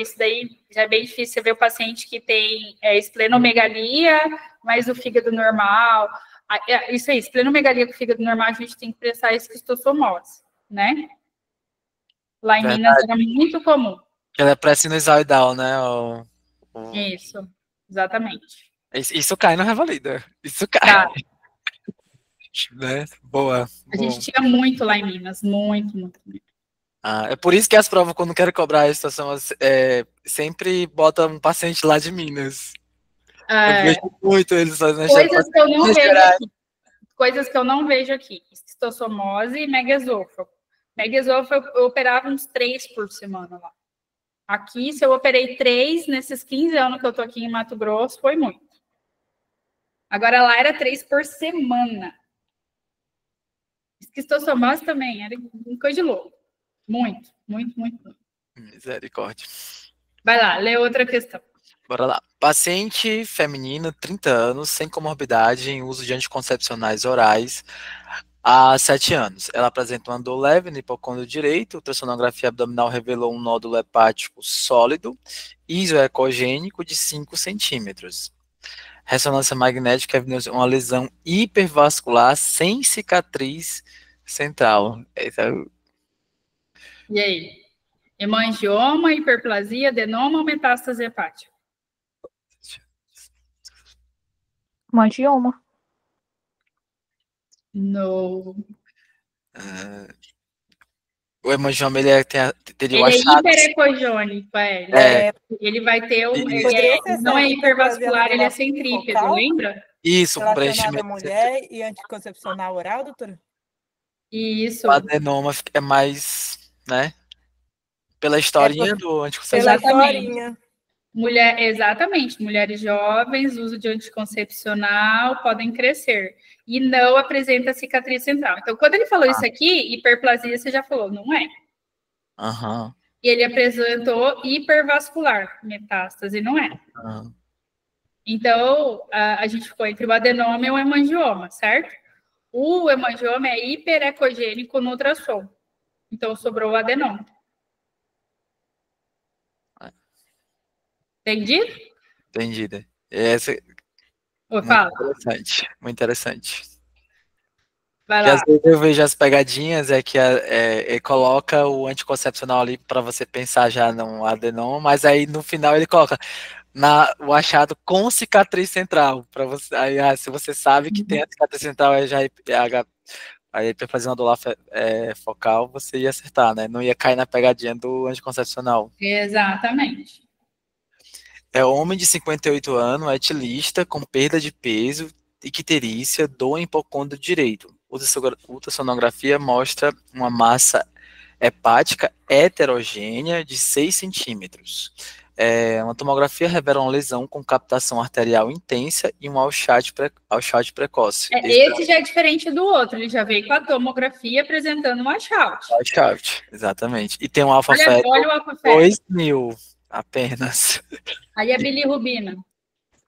isso daí já é bem difícil. Você ver o paciente que tem esplenomegalia, mas o fígado normal. Isso aí, esplenomegalia com fígado normal, a gente tem que prestar esquistossomose, né? Lá em Minas era muito comum. Ela é pré-sinusoidal, né? Isso, exatamente. Isso cai, não revalida. Isso cai. Tá. Né? Boa. A gente tinha muito lá em Minas, muito. É por isso que as provas, quando querem cobrar a situação, sempre bota um paciente lá de Minas. Eu vejo muito eles fazendo coisas que eu não vejo aqui. Coisas que eu não vejo aqui. Esquistossomose e megaesôfago. Megaesôfago eu operava uns 3 por semana lá. Aqui, se eu operei 3 nesses 15 anos que eu tô aqui em Mato Grosso, foi muito. Agora lá era 3 por semana. Esquistossomose também, era coisa de louco. Muito. Misericórdia. Vai lá, lê outra questão. Bora lá. Paciente feminina, 30 anos, sem comorbidade, em uso de anticoncepcionais orais há 7 anos. Ela apresenta uma dor leve no hipocôndrio direito, ultrassonografia abdominal revelou um nódulo hepático sólido, isoecogênico de 5 centímetros. Ressonância magnética evidenciou uma lesão hipervascular sem cicatriz central. E aí? Hemangioma, hiperplasia, adenoma ou metástase hepática? Hemangioma. No. O hemangioma, ele teria o Ele achado. É hiperecogênico, ele vai ter um. Não é hipervascular, ele é centrípedo, lembra? Isso, relacionado à mulher e anticoncepcional oral, doutora? Isso. O adenoma é mais, né? Pela historinha do anticoncepcional. Pela historinha. Exatamente. Mulheres jovens, uso de anticoncepcional, podem crescer. E não apresenta cicatriz central. Então, quando ele falou isso aqui, hiperplasia, você já falou, não é? Aham. E ele apresentou hipervascular, metástase, não é? Aham. Então, a gente ficou entre o adenoma e o hemangioma, certo? O hemangioma é hiperecogênico no ultrassom. Então, sobrou o adenoma. Entendido? Entendida. Essa Fala. muito interessante. Vai Porque lá. às vezes eu vejo as pegadinhas, que coloca o anticoncepcional ali para você pensar já no adenoma, mas aí no final ele coloca o achado com cicatriz central, para você. Aí, se você sabe que tem a cicatriz central, aí para fazer uma dor focal, você ia acertar, né? Não ia cair na pegadinha do anticoncepcional. Exatamente. É homem de 58 anos, etilista, com perda de peso, icterícia, dor em hipocôndrio direito. Ultrassonografia mostra uma massa hepática heterogênea de 6 centímetros. Uma tomografia revela uma lesão com captação arterial intensa e um Ausschalt precoce. Esse já é diferente do outro, ele já veio com a tomografia apresentando um Ausschalt. Ausschalt, exatamente. E tem um alfa-feto olha o alfa-feto. 2000 apenas. Aí a bilirrubina.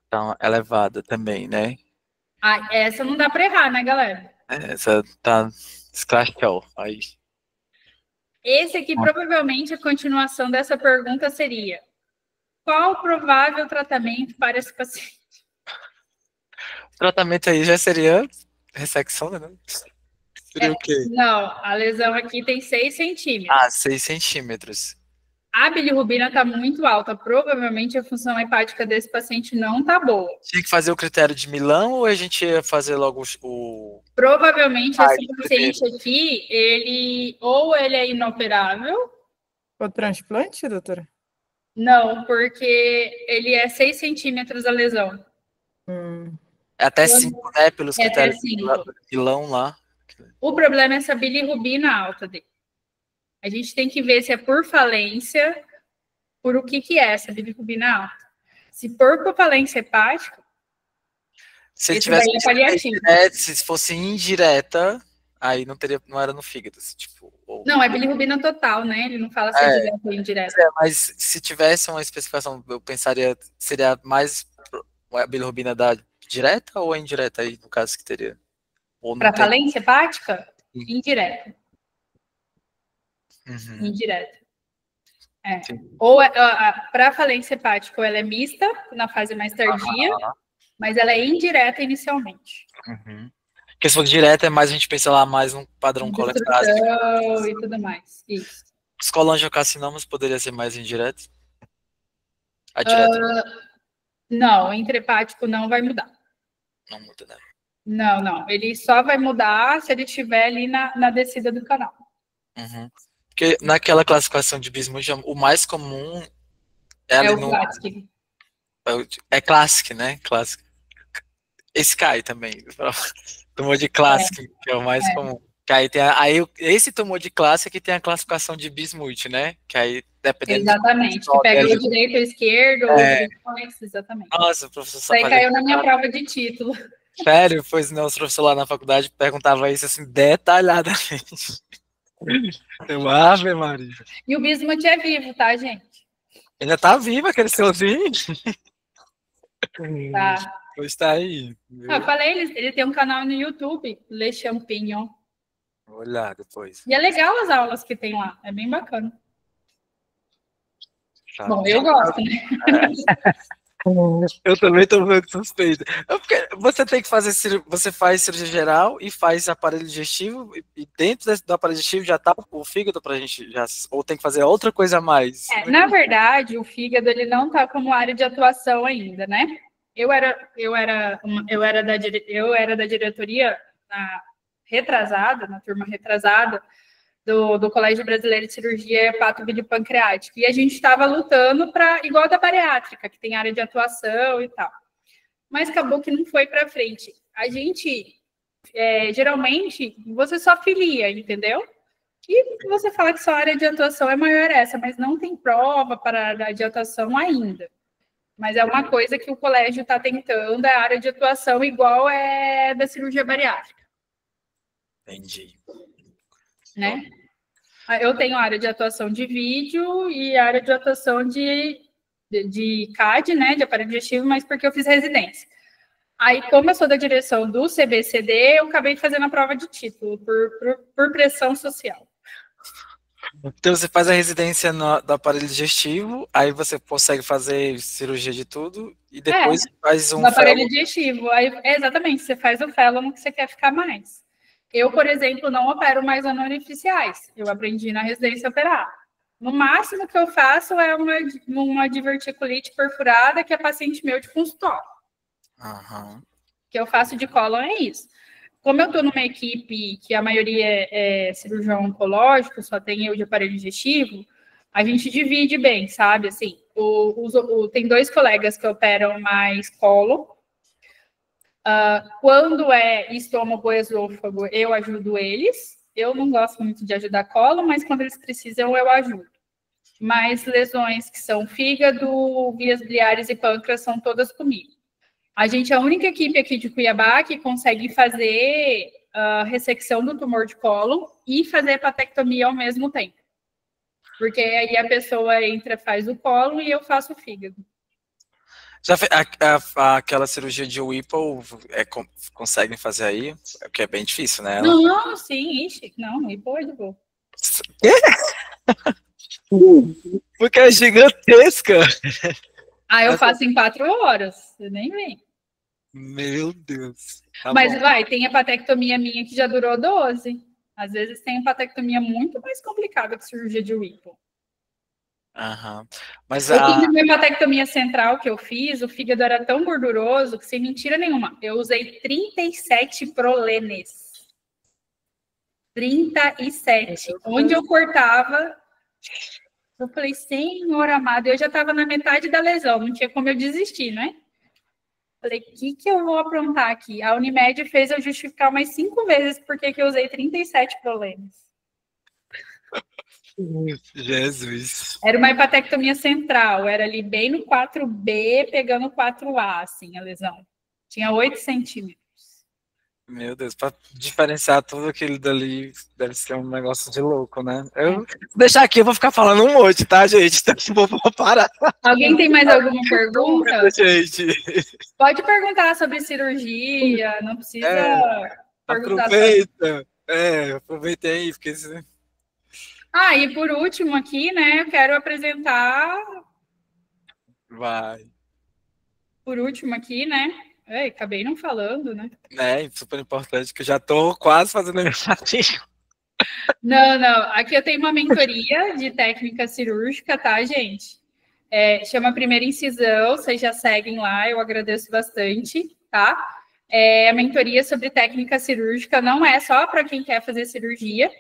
Então, elevada também, né? Essa não dá para errar, né, galera? Essa tá escrachou. Aí. Esse aqui, provavelmente, a continuação dessa pergunta seria: qual o provável tratamento para esse paciente? O tratamento aí já seria ressecção, né? Seria o quê? Não, a lesão aqui tem 6 centímetros. 6 centímetros. A bilirrubina está muito alta. Provavelmente a função hepática desse paciente não está boa. Tinha que fazer o critério de Milão ou a gente ia fazer logo o... Provavelmente esse paciente aqui, ele é inoperável. O transplante, doutora? Não, porque ele é 6 centímetros a lesão. Até 5, né? Pelos critérios até 5. de Milão lá. O problema é essa bilirrubina alta dele. A gente tem que ver se é por falência, por o que é essa bilirrubina alta. Se for por falência hepática, se tivesse se fosse indireta, aí não era no fígado. Tipo, não, é bilirrubina total, né? Ele não fala se é direta ou indireta. Mas se tivesse uma especificação, eu pensaria, seria mais a bilirrubina da direta ou a indireta aí, no caso que teria? Para falência hepática? Indireta. Indireta. Ou para falência hepática, ou ela é mista, na fase mais tardia, mas ela é indireta inicialmente. Porque se for direta, é mais a gente pensa lá mais um padrão colestrático. E tudo mais. Isso. Os colangiocarcinomas poderia ser mais indiretos? A direta. Não, o intrahepático não vai mudar. Não muda, né? Não. Ele só vai mudar se ele estiver ali na descida do canal. Uhum. Porque naquela classificação de bismuth, o mais comum é ali É o no... Classic. É Classic, né? Classic. Esse cai também. Tumor de Classic, que é o mais comum. Que aí esse tumor de Classic que tem a classificação de bismuth, né? Que aí, dependendo... Exatamente, que pega o direito ou esquerdo, ou o exatamente. Nossa, o professor Isso aí caiu na minha prova de título. Sério? Pois não, os professores lá na faculdade perguntavam isso assim, detalhadamente. Eu, Ave Maria. E o bismuth é vivo, tá, gente? Ainda tá vivo aquele seuzinho? Tá. Pois tá aí. Eu falei, ele tem um canal no YouTube, Le Champignon. Vou olhar depois. E é legal as aulas que tem lá, é bem bacana. Tá. Bom, eu gosto, né? Eu também tô muito suspeito. Você tem que fazer, você faz cirurgia geral e faz aparelho digestivo, e dentro do aparelho digestivo já tá o fígado pra gente, ou tem que fazer outra coisa a mais? Na verdade, o fígado ele não tá como área de atuação ainda, né? Eu era da diretoria na turma retrasada, do Colégio Brasileiro de Cirurgia Hepatobilipancreática. E a gente estava lutando para igual da bariátrica, que tem área de atuação e tal. Mas acabou que não foi para frente. A gente, geralmente, você só filia, entendeu? E você fala que sua área de atuação é maior essa, mas não tem prova para a área de atuação ainda. Mas é uma coisa que o colégio está tentando, é a área de atuação igual é da cirurgia bariátrica. Entendi. Né? Eu tenho área de atuação de vídeo e área de atuação de CAD, né, de aparelho digestivo, mas porque eu fiz residência. Aí, como eu sou da direção do CBCD, eu acabei fazendo a prova de título, por pressão social. Então você faz a residência do aparelho digestivo, aí você consegue fazer cirurgia de tudo, e depois faz um aparelho digestivo. Aí, exatamente, você faz o fellow no que você quer ficar mais. Eu, por exemplo, não opero mais anorficiais. Eu aprendi na residência a operar. No máximo que eu faço é uma diverticulite perfurada, que é paciente meu de consultório. Uhum. Que eu faço de cólon é isso. Como eu estou numa equipe que a maioria é cirurgião oncológico, só tem eu de aparelho digestivo, a gente divide bem, sabe? Assim, tem 2 colegas que operam mais cólon. Quando é estômago ou esôfago, eu ajudo eles. Eu não gosto muito de ajudar colo, mas quando eles precisam, eu ajudo. Mas lesões que são fígado, vias biliares e pâncreas são todas comigo. A gente é a única equipe aqui de Cuiabá que consegue fazer a ressecção do tumor de cólon e fazer hepatectomia ao mesmo tempo. Porque aí a pessoa entra, faz o cólon e eu faço o fígado. Já aquela cirurgia de Whipple, conseguem fazer aí? Porque é bem difícil, né? Não, sim, ixi, não, Whipple é de boa. Quê? Porque é gigantesca. Eu faço em 4 horas, você nem vem. Meu Deus. Tá Mas bom. tem hepatectomia minha que já durou 12. Às vezes tem hepatectomia muito mais complicada que cirurgia de Whipple. Uhum. Mas Eu fiz uma hepatectomia central que eu fiz, o fígado era tão gorduroso que, sem mentira nenhuma, eu usei 37 prolenes. 37. Onde eu cortava, eu falei, Senhor amado, eu já estava na metade da lesão, não tinha como eu desistir, né? Falei, o que eu vou aprontar aqui? A Unimed fez eu justificar umas 5 vezes porque que eu usei 37 prolenes. Jesus. Era uma hepatectomia central, era ali bem no 4B, pegando 4A, assim, a lesão. Tinha 8 centímetros. Meu Deus, para diferenciar tudo aquilo dali, deve ser um negócio de louco, né? Eu deixar aqui, eu vou ficar falando um monte, tá, gente? Então, vou parar. Alguém tem mais alguma pergunta? Gente. Pode perguntar sobre cirurgia, não precisa perguntar. Aproveita. Aproveita aí, porque... E por último aqui, né, eu quero apresentar... Vai. Por último aqui, né? Acabei não falando, né? Super importante, que eu já tô quase fazendo meu artigo. Não. Aqui eu tenho uma mentoria de técnica cirúrgica, tá, gente? chama Primeira Incisão, vocês já seguem lá, eu agradeço bastante, tá? A mentoria sobre técnica cirúrgica não é só para quem quer fazer cirurgia,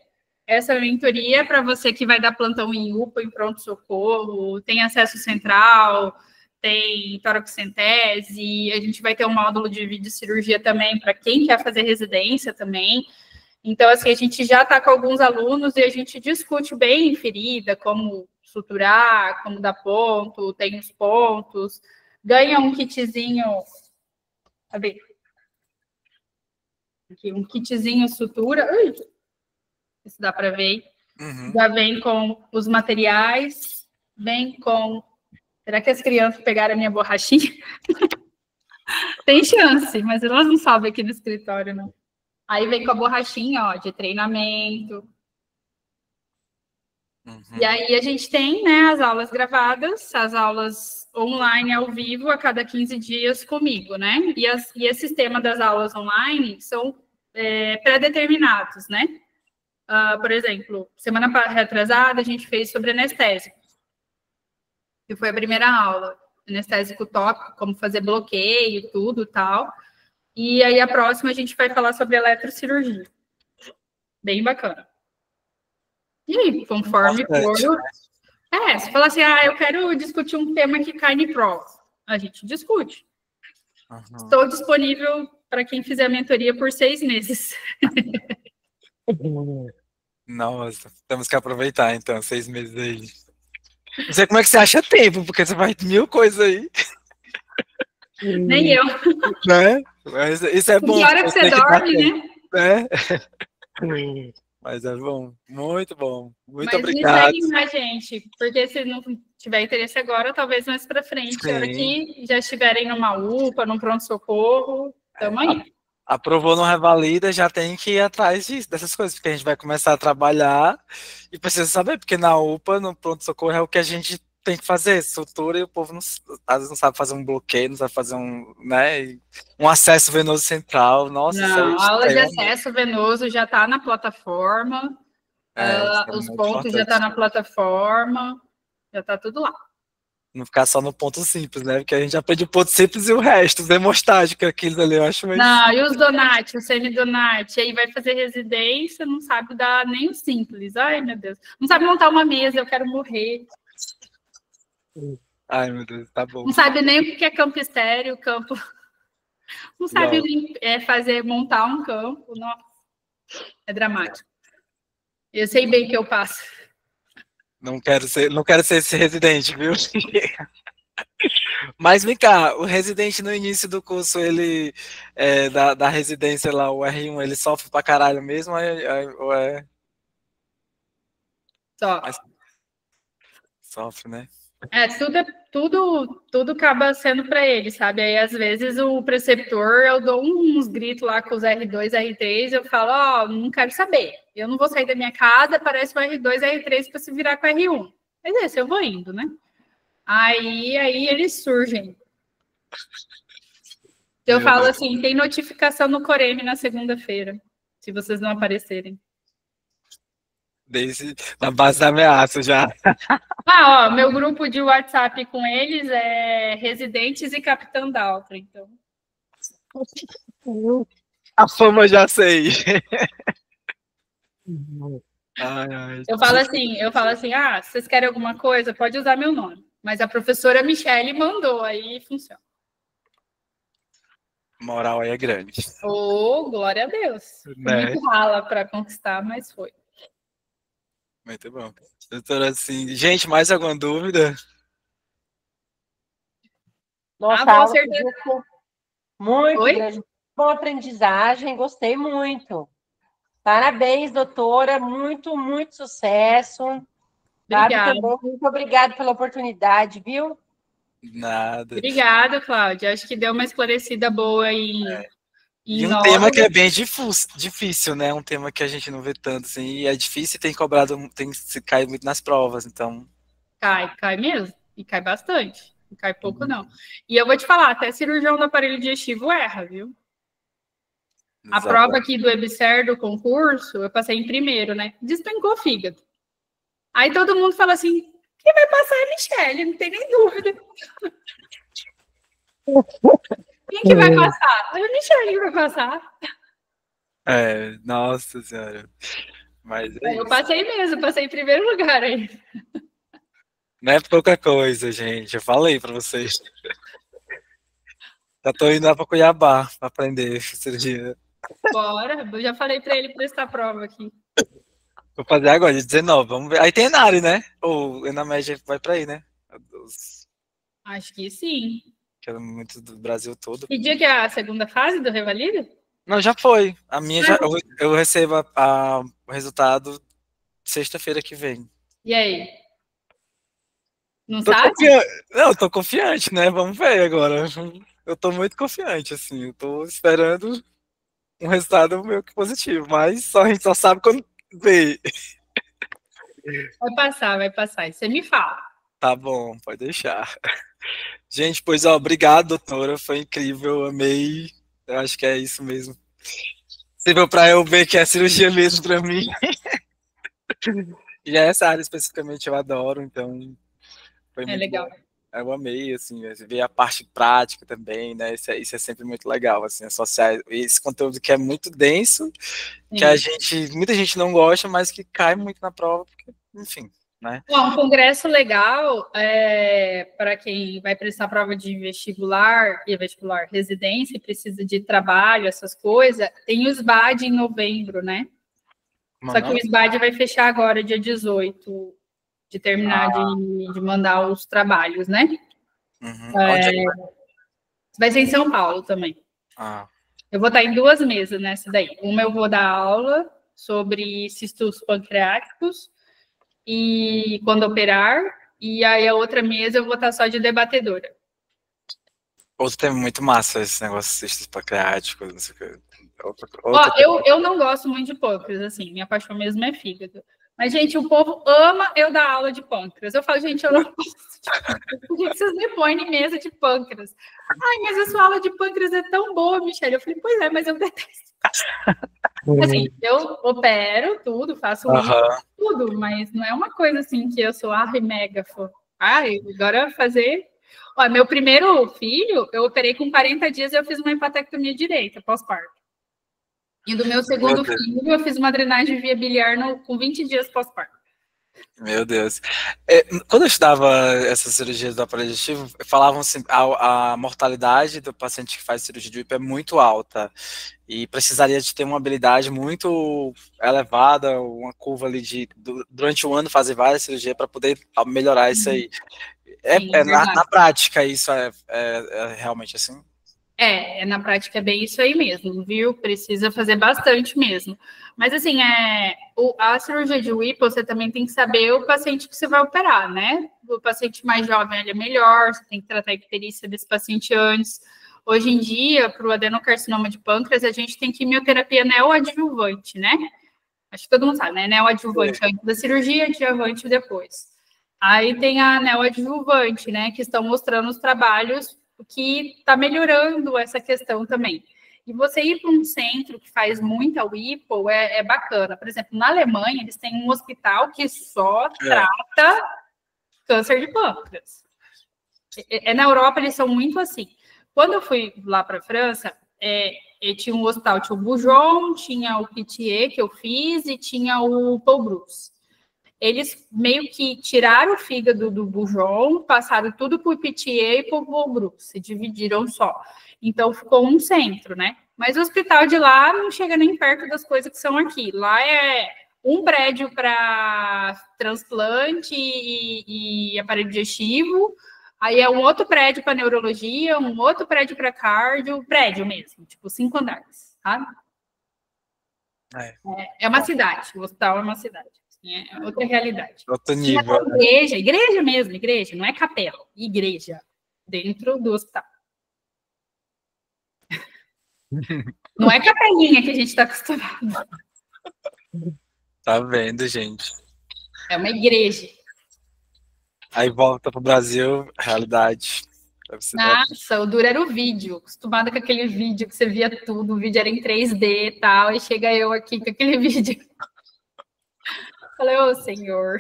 essa mentoria é para você que vai dar plantão em UPA, em pronto-socorro, tem acesso central, tem toracocentese, a gente vai ter um módulo de videocirurgia também para quem quer fazer residência também. Então, assim, a gente já está com alguns alunos e a gente discute bem ferida, como suturar, como dar ponto, tem os pontos, ganha um kitzinho, a ver, aqui, um kitzinho sutura, isso dá para ver, já vem com os materiais, vem com, será que as crianças pegaram a minha borrachinha? Tem chance, mas elas não sabem aqui no escritório, não. Aí vem com a borrachinha, ó, de treinamento. E aí a gente tem, né, as aulas gravadas, as aulas online ao vivo a cada 15 dias comigo, né? E esse sistema das aulas online são pré-determinados, né? Por exemplo, semana retrasada a gente fez sobre anestésico, que foi a primeira aula. Anestésico tópico, como fazer bloqueio, tudo tal. E aí a próxima a gente vai falar sobre eletrocirurgia. Bem bacana. E aí, conforme for... se falar assim, eu quero discutir um tema que cai em prova, a gente discute. Estou disponível para quem fizer a mentoria por 6 meses. Nossa, temos que aproveitar, então, 6 meses aí. Não sei como é que você acha tempo, porque você faz 1000 coisas aí. Nem eu. Né? Mas isso é bom. Que hora que você dorme, né? Mas é bom, muito bom. Muito Mas obrigado. Me segue, gente, porque se não tiver interesse agora, talvez mais para frente, a hora que já estiverem numa UPA, num pronto-socorro, tamo aí. Aprovou, não revalida, já tem que ir atrás dessas coisas, porque a gente vai começar a trabalhar e precisa saber, porque na UPA, no pronto-socorro, é o que a gente tem que fazer, sutura, e o povo às vezes não sabe fazer um bloqueio, não sabe fazer um acesso venoso central. Nossa, não, a aula de acesso venoso já está na plataforma, os pontos já estão na plataforma, já está tudo lá. Não ficar só no ponto simples, né? Porque a gente aprende o ponto simples e o resto, os hemostáticos, aqueles ali, eu acho mais... Não, e os donati, o semi-donati, aí vai fazer residência, não sabe dar nem o simples. Ai, meu Deus. Não sabe montar uma mesa, eu quero morrer. Ai, meu Deus, tá bom. Não sabe nem o que é campo estéreo, campo... Não sabe nem montar um campo, nossa. É dramático. Eu sei bem o que eu passo. Não quero ser esse residente, viu? Mas vem cá, o residente no início do curso, ele da residência lá, o R1, ele sofre pra caralho mesmo? Ou é... Sofre, né? Tudo acaba sendo para ele, sabe? Aí, às vezes, o preceptor, eu dou uns gritos lá com os R2, R3, eu falo, não quero saber. Eu não vou sair da minha casa, parece o R2, R3 para se virar com o R1. Mas eu vou indo, né? Aí eles surgem. Eu falo assim, tem notificação no Coreme na segunda-feira, se vocês não aparecerem. Desde na base da ameaça já. Meu grupo de WhatsApp com eles é residentes e capitã Daltra, então. A fama já sei. Eu falo assim, se vocês querem alguma coisa, pode usar meu nome. Mas a professora Michele mandou, aí funciona. Moral aí é grande. Glória a Deus. Né? Muito rala para conquistar, mas foi. Muito bom. Doutora, assim, gente, mais alguma dúvida? Nossa, com certeza. Muito grande. Boa aprendizagem, gostei muito. Parabéns, doutora. Muito, muito sucesso. Obrigada. Muito obrigada pela oportunidade, viu? Nada. Obrigada, Cláudia. Acho que deu uma esclarecida boa E um tema que é bem difícil, né? Um tema que a gente não vê tanto, assim, e é difícil e tem se cai muito nas provas, então... Cai mesmo, e cai bastante, não cai pouco não. E eu vou te falar, até cirurgião do aparelho digestivo erra, viu? A prova aqui do EBSER do concurso, eu passei em primeiro, né? Despencou o fígado. Aí todo mundo fala assim, Quem vai passar é a Michelle, não tem nem dúvida. Quem que vai passar? É a Michelle que vai passar. Nossa senhora. Mas é Eu isso. passei mesmo, passei em primeiro lugar aí. Não é pouca coisa, gente. Eu falei pra vocês. Já tô indo lá pra Cuiabá pra aprender cirurgia. Bora, eu já falei pra ele prestar prova aqui. Vou fazer agora, dia 19. Vamos ver. Aí tem Enari, né? Ou Enamed vai pra aí, né? Acho que sim. Que é muito do Brasil todo. Que dia que é a segunda fase do Revalida? Não, já foi. A minha eu recebo o resultado sexta-feira que vem. E aí? Não Tô sabe? confiante. Não, tô confiante, né? Vamos ver agora. Eu tô muito confiante, assim. Eu tô esperando um resultado meio que positivo, mas a gente só sabe quando vê. Vai passar. E você me fala. Tá bom, pode deixar. Gente, pois ó, obrigado, doutora. Foi incrível, amei. Eu acho que é isso mesmo. Serviu pra eu ver que é cirurgia mesmo pra mim. E essa área especificamente eu adoro, então foi muito Legal. bom. Eu amei, assim, ver a parte prática também, né? Isso é sempre muito legal, assim, associar esse conteúdo que é muito denso, que muita gente não gosta, mas que cai muito na prova, porque, enfim, né? Bom, um congresso legal para quem vai prestar prova de vestibular e vestibular residência e precisa de trabalho, essas coisas, tem o SBAD em novembro, né? Só que o SBAD vai fechar agora, dia 18, de terminar de mandar os trabalhos, né? Uhum. Vai ser em São Paulo também. Eu vou estar em 2 mesas nessa daí. Uma eu vou dar aula sobre cistos pancreáticos e quando operar, e aí a outra mesa eu vou estar só de debatedora. Outro tema muito massa, esse negócio de cistos pancreáticos, não sei o que. Eu não gosto muito de pâncreas, assim, minha paixão mesmo é fígado. Mas, gente, o povo ama eu dar aula de pâncreas. Eu falo, gente, eu não gosto de pâncreas. Por que vocês me põem em mesa de pâncreas? Ai, mas a sua aula de pâncreas é tão boa, Michelle. Eu falei, pois é, mas eu detesto. Assim, eu opero tudo, faço tudo, mas não é uma coisa assim que eu sou mega fã. Agora fazer... Ó, meu primeiro filho, eu operei com 40 dias e eu fiz uma hepatectomia direita, pós-parto. E do meu segundo filho, eu fiz uma drenagem via biliar com 20 dias pós-parto. Meu Deus. Quando eu estudava essas cirurgias do aparelho digestivo, falavam assim, a mortalidade do paciente que faz cirurgia de UIP é muito alta e precisaria de ter uma habilidade muito elevada, uma curva ali durante o ano fazer várias cirurgias para poder melhorar isso aí. Na prática isso é realmente assim? Na prática é bem isso aí mesmo, viu? Precisa fazer bastante mesmo. Mas, assim, a cirurgia de UIP, você também tem que saber o paciente que você vai operar, né? O paciente mais jovem, ele é melhor, você tem que tratar a icterícia desse paciente antes. Hoje em dia, para o adenocarcinoma de pâncreas, a gente tem quimioterapia neoadjuvante, né? Acho que todo mundo sabe, né? Neoadjuvante antes da cirurgia, adjuvante depois. Aí tem a neoadjuvante, né? Que estão mostrando os trabalhos que está melhorando essa questão também. E você ir para um centro que faz muita UIPO é bacana. Por exemplo, na Alemanha, eles têm um hospital que só trata câncer de pâncreas. Na Europa, eles são muito assim. Quando eu fui lá para a França, tinha um hospital, tinha o Bujon, tinha o Pitié, que eu fiz, e tinha o Paul Bruce. Eles meio que tiraram o fígado do Bujon, passaram tudo para o Pitié e para o Paul Bruce, se dividiram só. Então, ficou um centro, né? Mas o hospital de lá não chega nem perto das coisas que são aqui. Lá é um prédio para transplante e aparelho digestivo, aí é um outro prédio para neurologia, um outro prédio para cardio, prédio mesmo, tipo 5 andares, sabe? É uma cidade, o hospital é uma cidade. É outra realidade. Outro nível. Igreja mesmo, igreja, não é capela, igreja, dentro do hospital. Não é capelinha que a gente está acostumado. Tá vendo, gente? É uma igreja. Aí volta pro Brasil, realidade. Nossa, o duro era o vídeo. Acostumada com aquele vídeo que você via tudo, o vídeo era em 3D e tal, e chega eu aqui com aquele vídeo. Falei, ô senhor.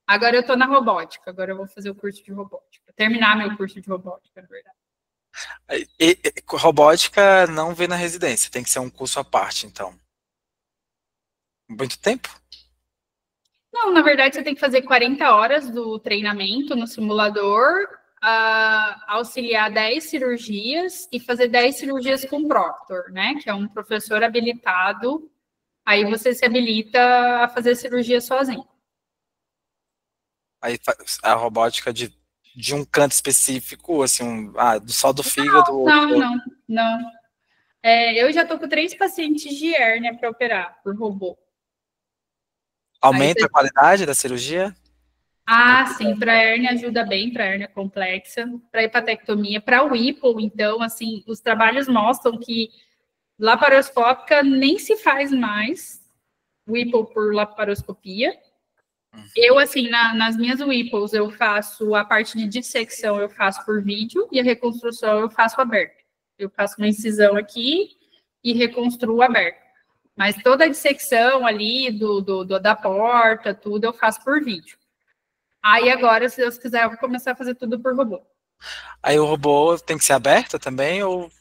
Agora eu estou na robótica, agora eu vou fazer o curso de robótica. Terminar meu curso de robótica, na verdade. Robótica não vê na residência, tem que ser um curso à parte, então. Muito tempo? Não, na verdade você tem que fazer 40 horas do treinamento no simulador, auxiliar 10 cirurgias e fazer 10 cirurgias com proctor, né? Que é um professor habilitado. Aí você se habilita a fazer cirurgia sozinho. Aí a robótica de um canto específico, assim, só do fígado? Não. Eu já tô com 3 pacientes de hérnia para operar por robô. Aumenta a qualidade da cirurgia? Sim, para hérnia ajuda bem, para hérnia complexa, para hepatectomia, para o Whipple, então, assim, os trabalhos mostram que laparoscópica nem se faz mais, Whipple por laparoscopia. Eu, assim, nas minhas Whipples, eu faço a parte de dissecção, eu faço por vídeo, e a reconstrução eu faço aberto. Eu faço uma incisão aqui e reconstruo aberto. Mas toda a dissecção ali da porta, tudo, eu faço por vídeo. Aí agora, se Deus quiser, eu vou começar a fazer tudo por robô. Aí o robô tem que ser aberto também, ou...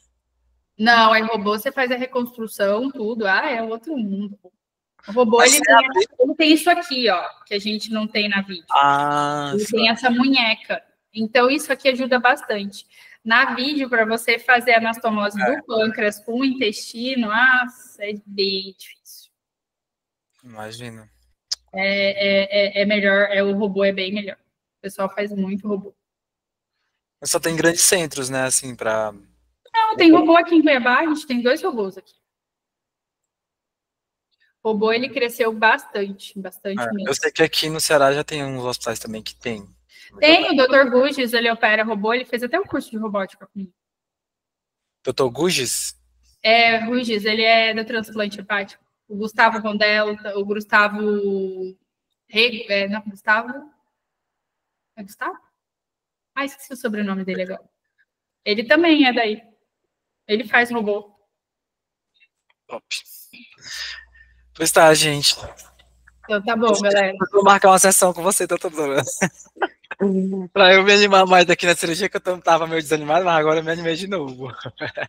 Não, aí robô você faz a reconstrução, tudo. É outro mundo. O robô, ele tem isso aqui, ó, que a gente não tem na vídeo. Ele tem essa munheca. Então, isso aqui ajuda bastante. Na vídeo, para você fazer a anastomose do pâncreas com o intestino, é bem difícil. Imagina. É melhor, o robô é bem melhor. O pessoal faz muito robô. Mas só tem grandes centros, né, assim, para... Não, tem robô aqui em Cuiabá, a gente tem 2 robôs aqui. O robô, ele cresceu bastante mesmo. Eu sei que aqui no Ceará já tem uns hospitais também que tem. Tem, o Dr. Guges, ele opera robô, ele fez até um curso de robótica comigo. Dr. Guges? Guges, ele é do transplante hepático. O Gustavo Rondello, o Gustavo... Gustavo? É Gustavo? Esqueci o sobrenome dele agora. Ele também é daí. Ele faz robô. Top. Pois tá, gente. Então tá bom, galera. Vou marcar uma sessão com você, doutora. Pra eu me animar mais daqui na cirurgia, que eu tava meio desanimado, mas agora eu me animei de novo.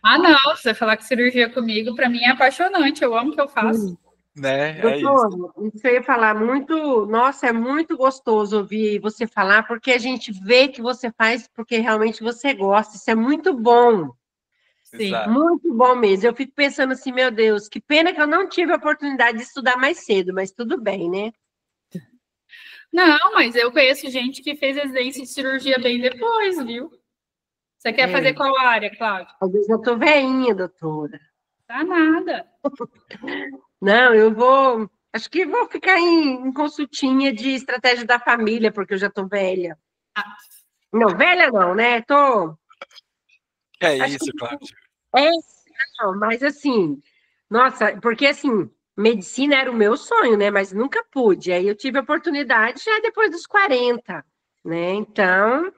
Não, você falar que cirurgia comigo, pra mim é apaixonante, eu amo o que eu faço. Né? Doutor, isso eu ia falar muito, nossa, é muito gostoso ouvir você falar, porque a gente vê que você faz porque realmente você gosta, isso é muito bom. Sim. Muito bom mesmo. Eu fico pensando assim, meu Deus, que pena que eu não tive a oportunidade de estudar mais cedo, mas tudo bem, né? Não, mas eu conheço gente que fez residência de cirurgia bem depois, viu? Você quer fazer qual área, Cláudia? Talvez eu tô velhinha, doutora. Tá nada. Não, acho que vou ficar em consultinha de estratégia da família, porque eu já tô velha. Não, velha não, né? Acho isso, Cláudia. Não, mas assim, nossa, porque assim, medicina era o meu sonho, né? Mas nunca pude. Aí eu tive a oportunidade já depois dos 40, né? Então,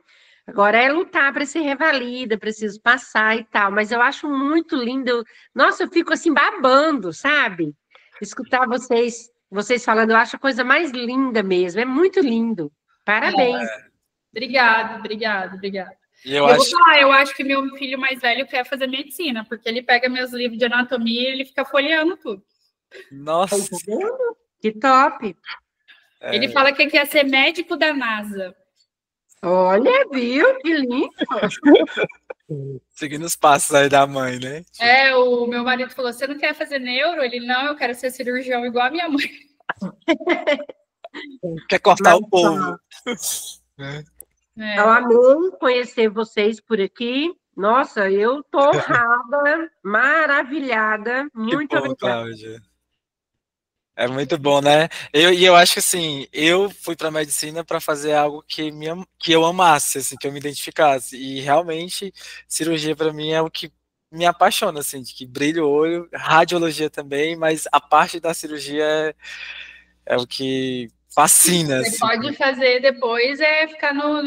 agora é lutar para ser revalida, preciso passar e tal. Mas eu acho muito lindo. Nossa, eu fico assim babando, sabe? Escutar vocês falando, eu acho a coisa mais linda mesmo. É muito lindo. Parabéns. Obrigada. E eu vou falar, eu acho que meu filho mais velho quer fazer medicina, porque ele pega meus livros de anatomia e ele fica folheando tudo. Nossa! Que top! Ele fala que quer ser médico da NASA. Olha, viu? Que lindo! Seguindo os passos aí da mãe, né? O meu marido falou, você não quer fazer neuro? Ele, não, eu quero ser cirurgião igual a minha mãe. Quer cortar o povo. Eu amei conhecer vocês por aqui. Nossa, eu tô honrada, maravilhada. Muito obrigada. Cláudia. É muito bom, né? Eu acho que assim, eu fui para medicina para fazer algo que eu amasse, assim, que eu me identificasse. E realmente, cirurgia para mim é o que me apaixona, assim, de que brilha o olho, radiologia também, mas a parte da cirurgia é o que fascina. Você pode fazer depois ficar nos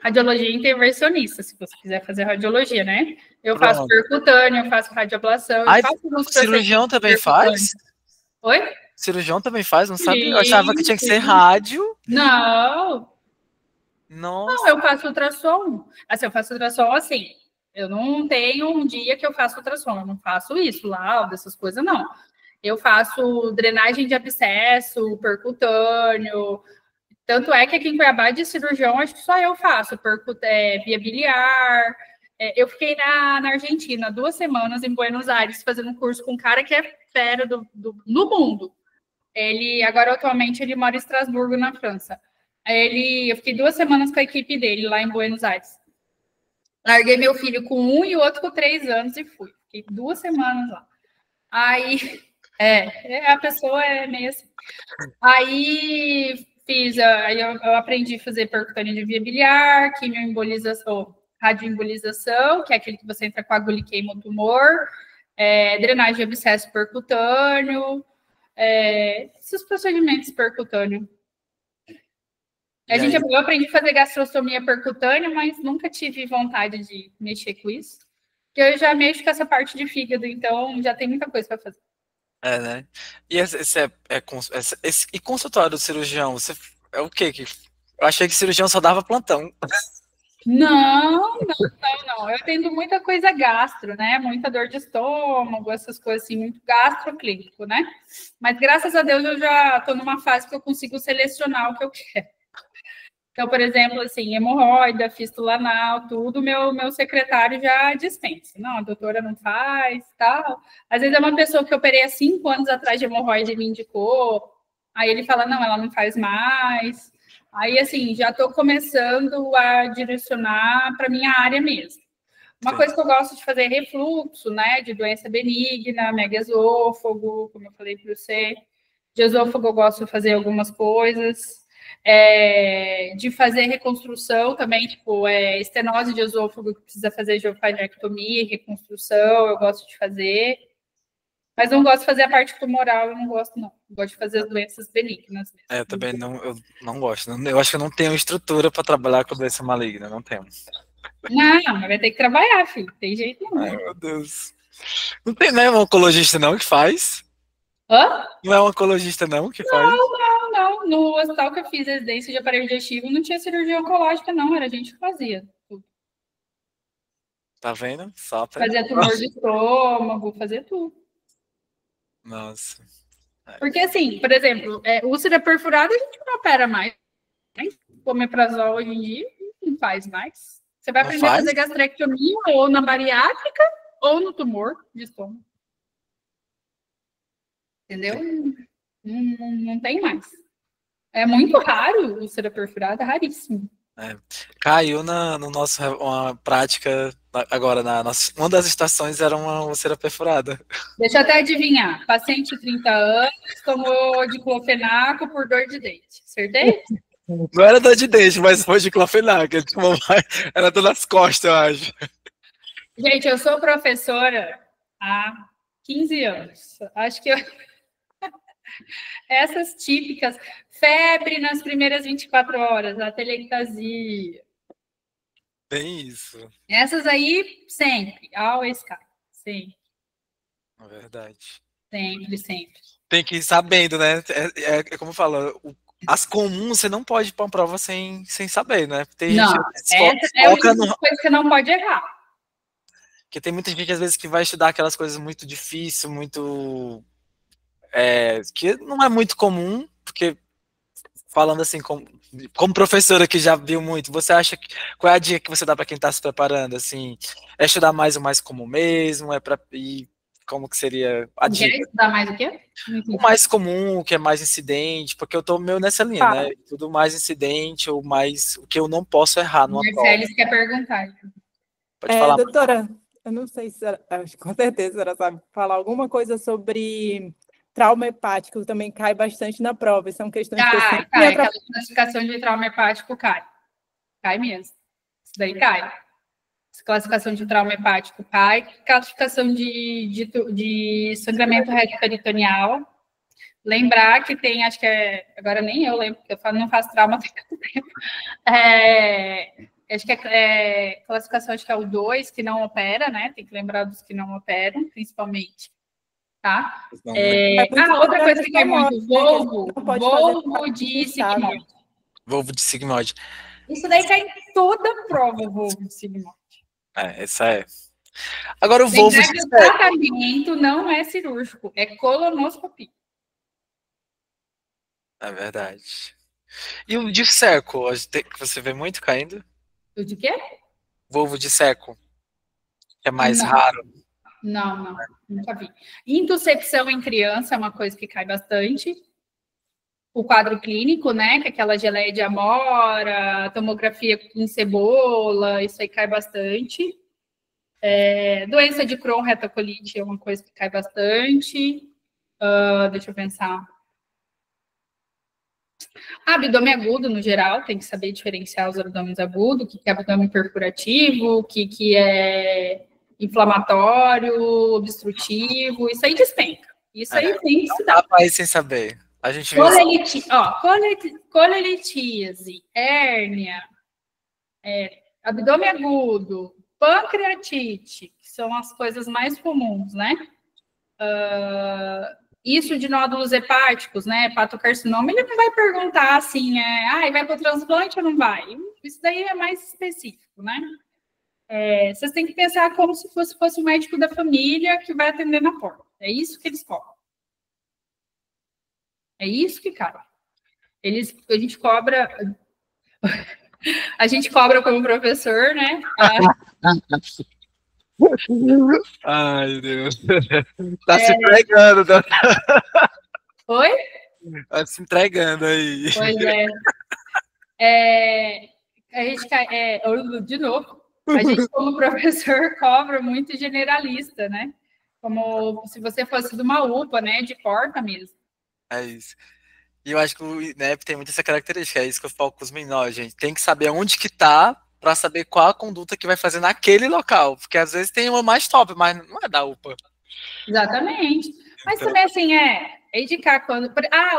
radiologia intervencionista, se você quiser fazer radiologia, né? Eu faço percutâneo, eu faço radioablação, eu faço cirurgião também faz? Oi? Cirurgião também faz, não sabia? Eu Sim, achava que tinha que ser sim. rádio. Não, Nossa. eu faço ultrassom. Assim, eu faço ultrassom assim. Eu não tenho um dia que eu faço ultrassom, eu não faço isso, lauda, essas coisas, não. Eu faço drenagem de abscesso, percutâneo. Tanto é que aqui em Cuiabá, de cirurgião, acho que só eu faço. Via biliar. Eu fiquei na Argentina 2 semanas em Buenos Aires fazendo um curso com um cara que é fera no mundo. Ele, agora, atualmente, ele mora em Estrasburgo, na França. Eu fiquei 2 semanas com a equipe dele lá em Buenos Aires. Larguei meu filho com 1 e o outro com 3 anos e fui. Fiquei 2 semanas lá. Aí, a pessoa é meio assim. Aí eu aprendi a fazer percutâneo de via biliar, quimioembolização, radioembolização, que é aquele que você entra com a agulha e queima o tumor, drenagem de abscesso percutâneo, esses procedimentos percutâneos. Eu aprendi a fazer gastrostomia percutânea, mas nunca tive vontade de mexer com isso. Porque eu já mexo com essa parte de fígado, então já tem muita coisa para fazer. Né? E e consultório do cirurgião, você é o quê? Eu achei que cirurgião só dava plantão. Não. Eu atendo muita coisa gastro, né? Muita dor de estômago, essas coisas assim, muito gastroclínico, né? Mas graças a Deus eu já estou numa fase que eu consigo selecionar o que eu quero. Então, por exemplo, assim, hemorroida, fístula anal, tudo, meu secretário já dispensa. Não, a doutora não faz, tal. Às vezes é uma pessoa que eu operei há 5 anos atrás de hemorroide e me indicou. Aí ele fala, não, ela não faz mais. Aí, assim, já estou começando a direcionar para minha área mesmo. Uma coisa que eu gosto de fazer é refluxo, né? De doença benigna, megaesôfago, como eu falei para você. De esôfago eu gosto de fazer algumas coisas. De fazer reconstrução também, tipo, estenose de esôfago que precisa fazer esofagiectomia, reconstrução, eu gosto de fazer. Mas não gosto de fazer a parte tumoral, eu não gosto, não. Eu gosto de fazer as doenças benignas mesmo. Eu também eu não gosto. Eu acho que eu não tenho estrutura para trabalhar com doença maligna, não tenho. Não, mas vai ter que trabalhar, filho. Tem jeito não. Ai, meu Deus. Não tem, não é um oncologista não que faz? Hã? Não é um oncologista não que faz? Não. No hospital que eu fiz residência de aparelho digestivo não tinha cirurgia oncológica, não. Era a gente que fazia. Tá vendo? Só pra... Fazia tumor de estômago, fazia tudo. Nossa. Porque, assim, por exemplo, úlcera perfurada a gente não opera mais. Omeprazol hoje em dia não faz mais. Você vai aprender a fazer gastrectomia ou na bariátrica ou no tumor de estômago. Entendeu? Não tem mais. É muito raro úlcera perfurada, raríssimo. Caiu no nosso uma prática agora uma das estações era uma úlcera perfurada. Deixa eu até adivinhar. Paciente de 30 anos tomou diclofenaco por dor de dente. Acertei? Não era dor de dente, mas foi diclofenaco. Era dor nas costas, eu acho. Gente, eu sou professora há 15 anos. Acho que essas típicas, febre nas primeiras 24 horas, atelectasia. Tem isso. Essas aí, sempre. Always cai. Sempre. É verdade. Sempre. Tem que ir sabendo, né? Como eu falo, as comuns você não pode ir para uma prova sem saber, né? Tem não, gente essa é uma coisa que você não pode errar. Porque tem muita gente, às vezes, que vai estudar aquelas coisas muito difíceis, muito... que não é muito comum, porque falando assim, como professora que já viu muito, você acha qual é a dica que você dá para quem está se preparando? Assim, é estudar mais o mais comum mesmo? E como que seria a dica? Quer estudar mais o quê? O mais comum, o que é mais incidente, porque eu tô meio nessa linha, né? Tudo mais incidente, ou mais o que eu não posso errar numa prova. Marcelis quer perguntar. Pode falar. Doutora, eu não sei se acho que com certeza a senhora sabe falar alguma coisa sobre trauma hepático, também cai bastante na prova. São questões que eu sempre... Aquela classificação de trauma hepático cai. Cai mesmo. Isso daí cai. Classificação de trauma hepático cai. Classificação de sangramento retroperitoneal. Lembrar que tem, acho que agora nem eu lembro, porque eu não faço trauma há tanto tempo. Acho que classificação, acho que é o 2, que não opera, né? Tem que lembrar dos que não operam, principalmente. tá? Não, Outra coisa que cai muito, Volvo de sigmoide. sigmoide. Volvo de sigmoide. Isso daí cai em toda prova, Volvo de sigmoide. Essa é. Agora o Volvo de seco. O tratamento não é cirúrgico, é colonoscopia. É verdade. E o de seco, que você vê muito caindo? O de quê? Volvo de seco, que é mais raro. Não, nunca vi. Intussecção em criança é uma coisa que cai bastante. O quadro clínico, né? Que é aquela geleia de amora, tomografia em cebola, isso aí cai bastante. Doença de Crohn, retocolite é uma coisa que cai bastante. Deixa eu pensar. Abdômen agudo, no geral, tem que saber diferenciar os abdômenes agudos, o que é abdômen perfurativo, o que é inflamatório, obstrutivo, isso aí despenca. Isso aí tem que estudar. Dá para ir sem saber. A gente viu colelitíase, hérnia, abdômen agudo, pancreatite, que são as coisas mais comuns, né? Isso de nódulos hepáticos, né? Hepatocarcinoma, ele não vai perguntar assim, vai para o transplante ou não vai? Isso daí é mais específico, né? Vocês têm que pensar como se fosse o médico da família que vai atender na porta. É isso que eles cobram. É isso que cai. A gente cobra como professor, né? Ai, Deus. Tá se entregando, Oi? Tá se entregando aí. Pois é. A gente cai. De novo. A gente, como professor, cobra muito generalista, né? Como se você fosse de uma UPA, né? De porta mesmo. É isso. E eu acho que o INEP tem muita essa característica. É isso que eu falo com os menores, gente. Tem que saber onde que tá para saber qual a conduta que vai fazer naquele local. Porque às vezes tem uma mais top, mas não é da UPA. Exatamente. Mas Então... também, assim, indicar quando...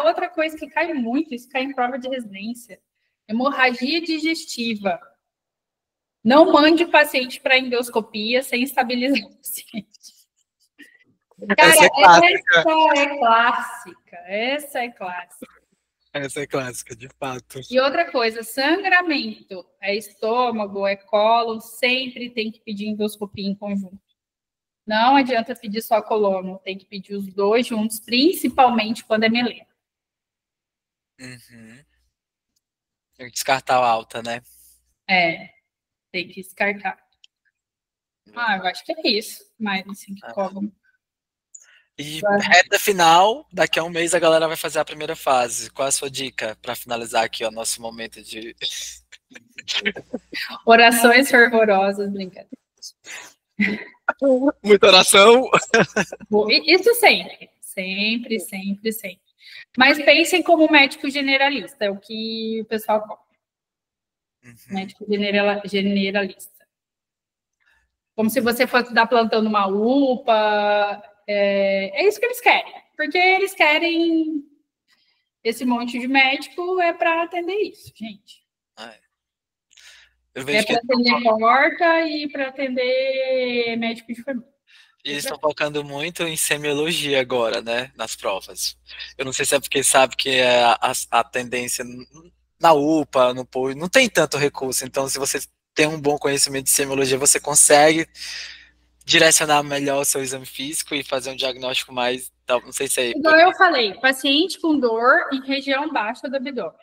outra coisa que cai muito, isso cai em prova de residência. Hemorragia digestiva. Não mande o paciente para endoscopia sem estabilizar o paciente. Cara, essa é clássica. Essa é clássica, de fato. E outra coisa, sangramento. É estômago, é cólon, sempre tem que pedir endoscopia em conjunto. Não adianta pedir só colono, tem que pedir os dois juntos, principalmente quando é melena. Uhum. Tem que descartar a alta, né? Tem que descartar. Eu acho que é isso, mas assim que cobram. E reta final, daqui a um mês a galera vai fazer a primeira fase. Qual é a sua dica para finalizar aqui o nosso momento de... Orações fervorosas, brincadeira. Muita oração. Isso sempre. Mas pensem como médico generalista, é o que o pessoal cobra. Médico generalista. Como se você fosse dar plantão numa UPA. É isso que eles querem. Porque eles querem esse monte de médico para atender isso, gente. Eu vejo para atender porta e para atender médico de família. E eles estão focando muito em semiologia agora, né? Nas provas. Eu não sei se é porque sabe que a tendência na UPA, no POI, não tem tanto recurso. Então, se você tem um bom conhecimento de semiologia, você consegue direcionar melhor o seu exame físico e fazer um diagnóstico mais... Não sei se é... Igual eu falei, paciente com dor em região baixa do abdômen.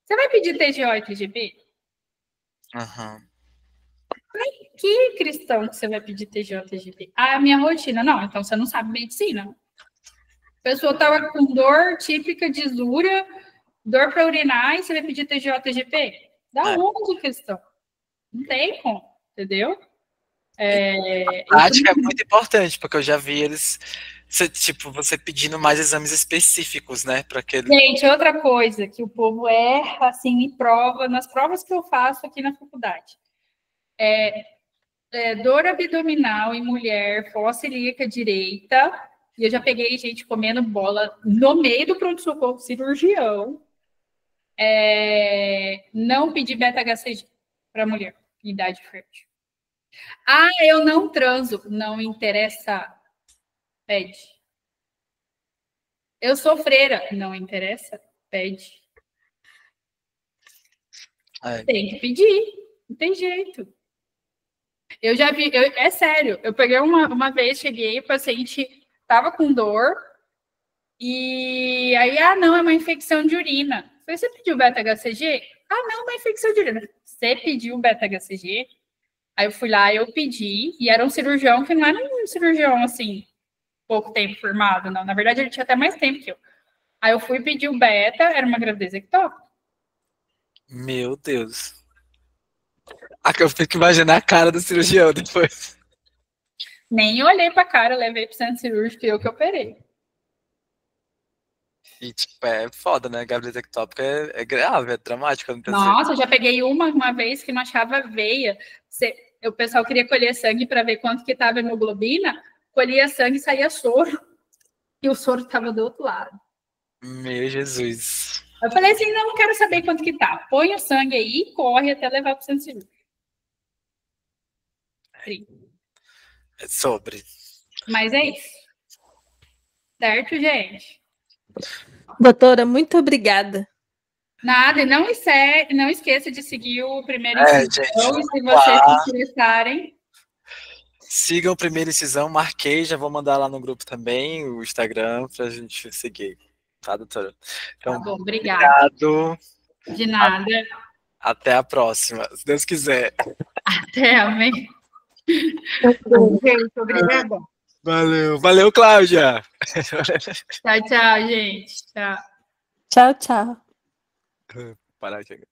Você vai pedir TGO e TGB? Que cristão que você vai pedir TGO, TGB? A minha rotina. Não, então você não sabe medicina. A pessoa estava com dor típica de isura, dor para urinar, e você vai pedir TGO, TGB? Da onde, cristão? Não tem como, entendeu? A prática é muito importante, porque eu já vi eles, você pedindo mais exames específicos, né? Para aquele... Gente, outra coisa que o povo erra, assim, em prova, nas provas que eu faço aqui na faculdade. Dor abdominal em mulher, fossa ilíaca direita, e eu já peguei gente comendo bola no meio do pronto-socorro cirurgião. Não pedir beta-HCG para mulher em idade fértil. Eu não transo. Não interessa. Pede. Eu sou freira. Não interessa? Pede. Tem que pedir. Não tem jeito. Eu já vi, é sério, eu peguei uma vez, cheguei, o paciente tava com dor, e aí, não, é uma infecção de urina. Falei, você pediu beta-HCG? Não, uma infecção de urina. Você pediu beta-HCG? Aí eu fui lá, eu pedi, e era um cirurgião que não era um cirurgião, assim, pouco tempo formado, não. Na verdade, ele tinha até mais tempo que eu. Aí eu fui pedir o beta, era uma gravidez ectópica. Meu Deus. Eu fico que imaginar a cara do cirurgião depois. Nem olhei pra cara, levei pro centro cirúrgico e eu que operei. E, tipo, é foda, né? Gravidez ectópica é grave, é dramático. Nossa, eu já peguei uma vez que não achava veia. O pessoal queria colher sangue para ver quanto que tava a hemoglobina, colhia sangue e saía soro. E o soro estava do outro lado. Meu Jesus. Eu falei assim, não quero saber quanto que tá. Põe o sangue aí e corre até levar pro centro cirúrgico. É sobre. Mas é isso. Certo, gente? Doutora, muito obrigada. Nada, e não esqueça de seguir o Primeiro Incisão, gente, e se vocês se interessarem. Sigam o Primeiro Incisão, marquei, já vou mandar lá no grupo também, o Instagram, pra gente seguir. Tá, doutora? Então, Tá bom, obrigada. Obrigado. De nada. Até a próxima, se Deus quiser. Até, amém. Gente, obrigada. Valeu, Cláudia. Tchau, gente. Tchau. Tchau, tchau. Parar, chega.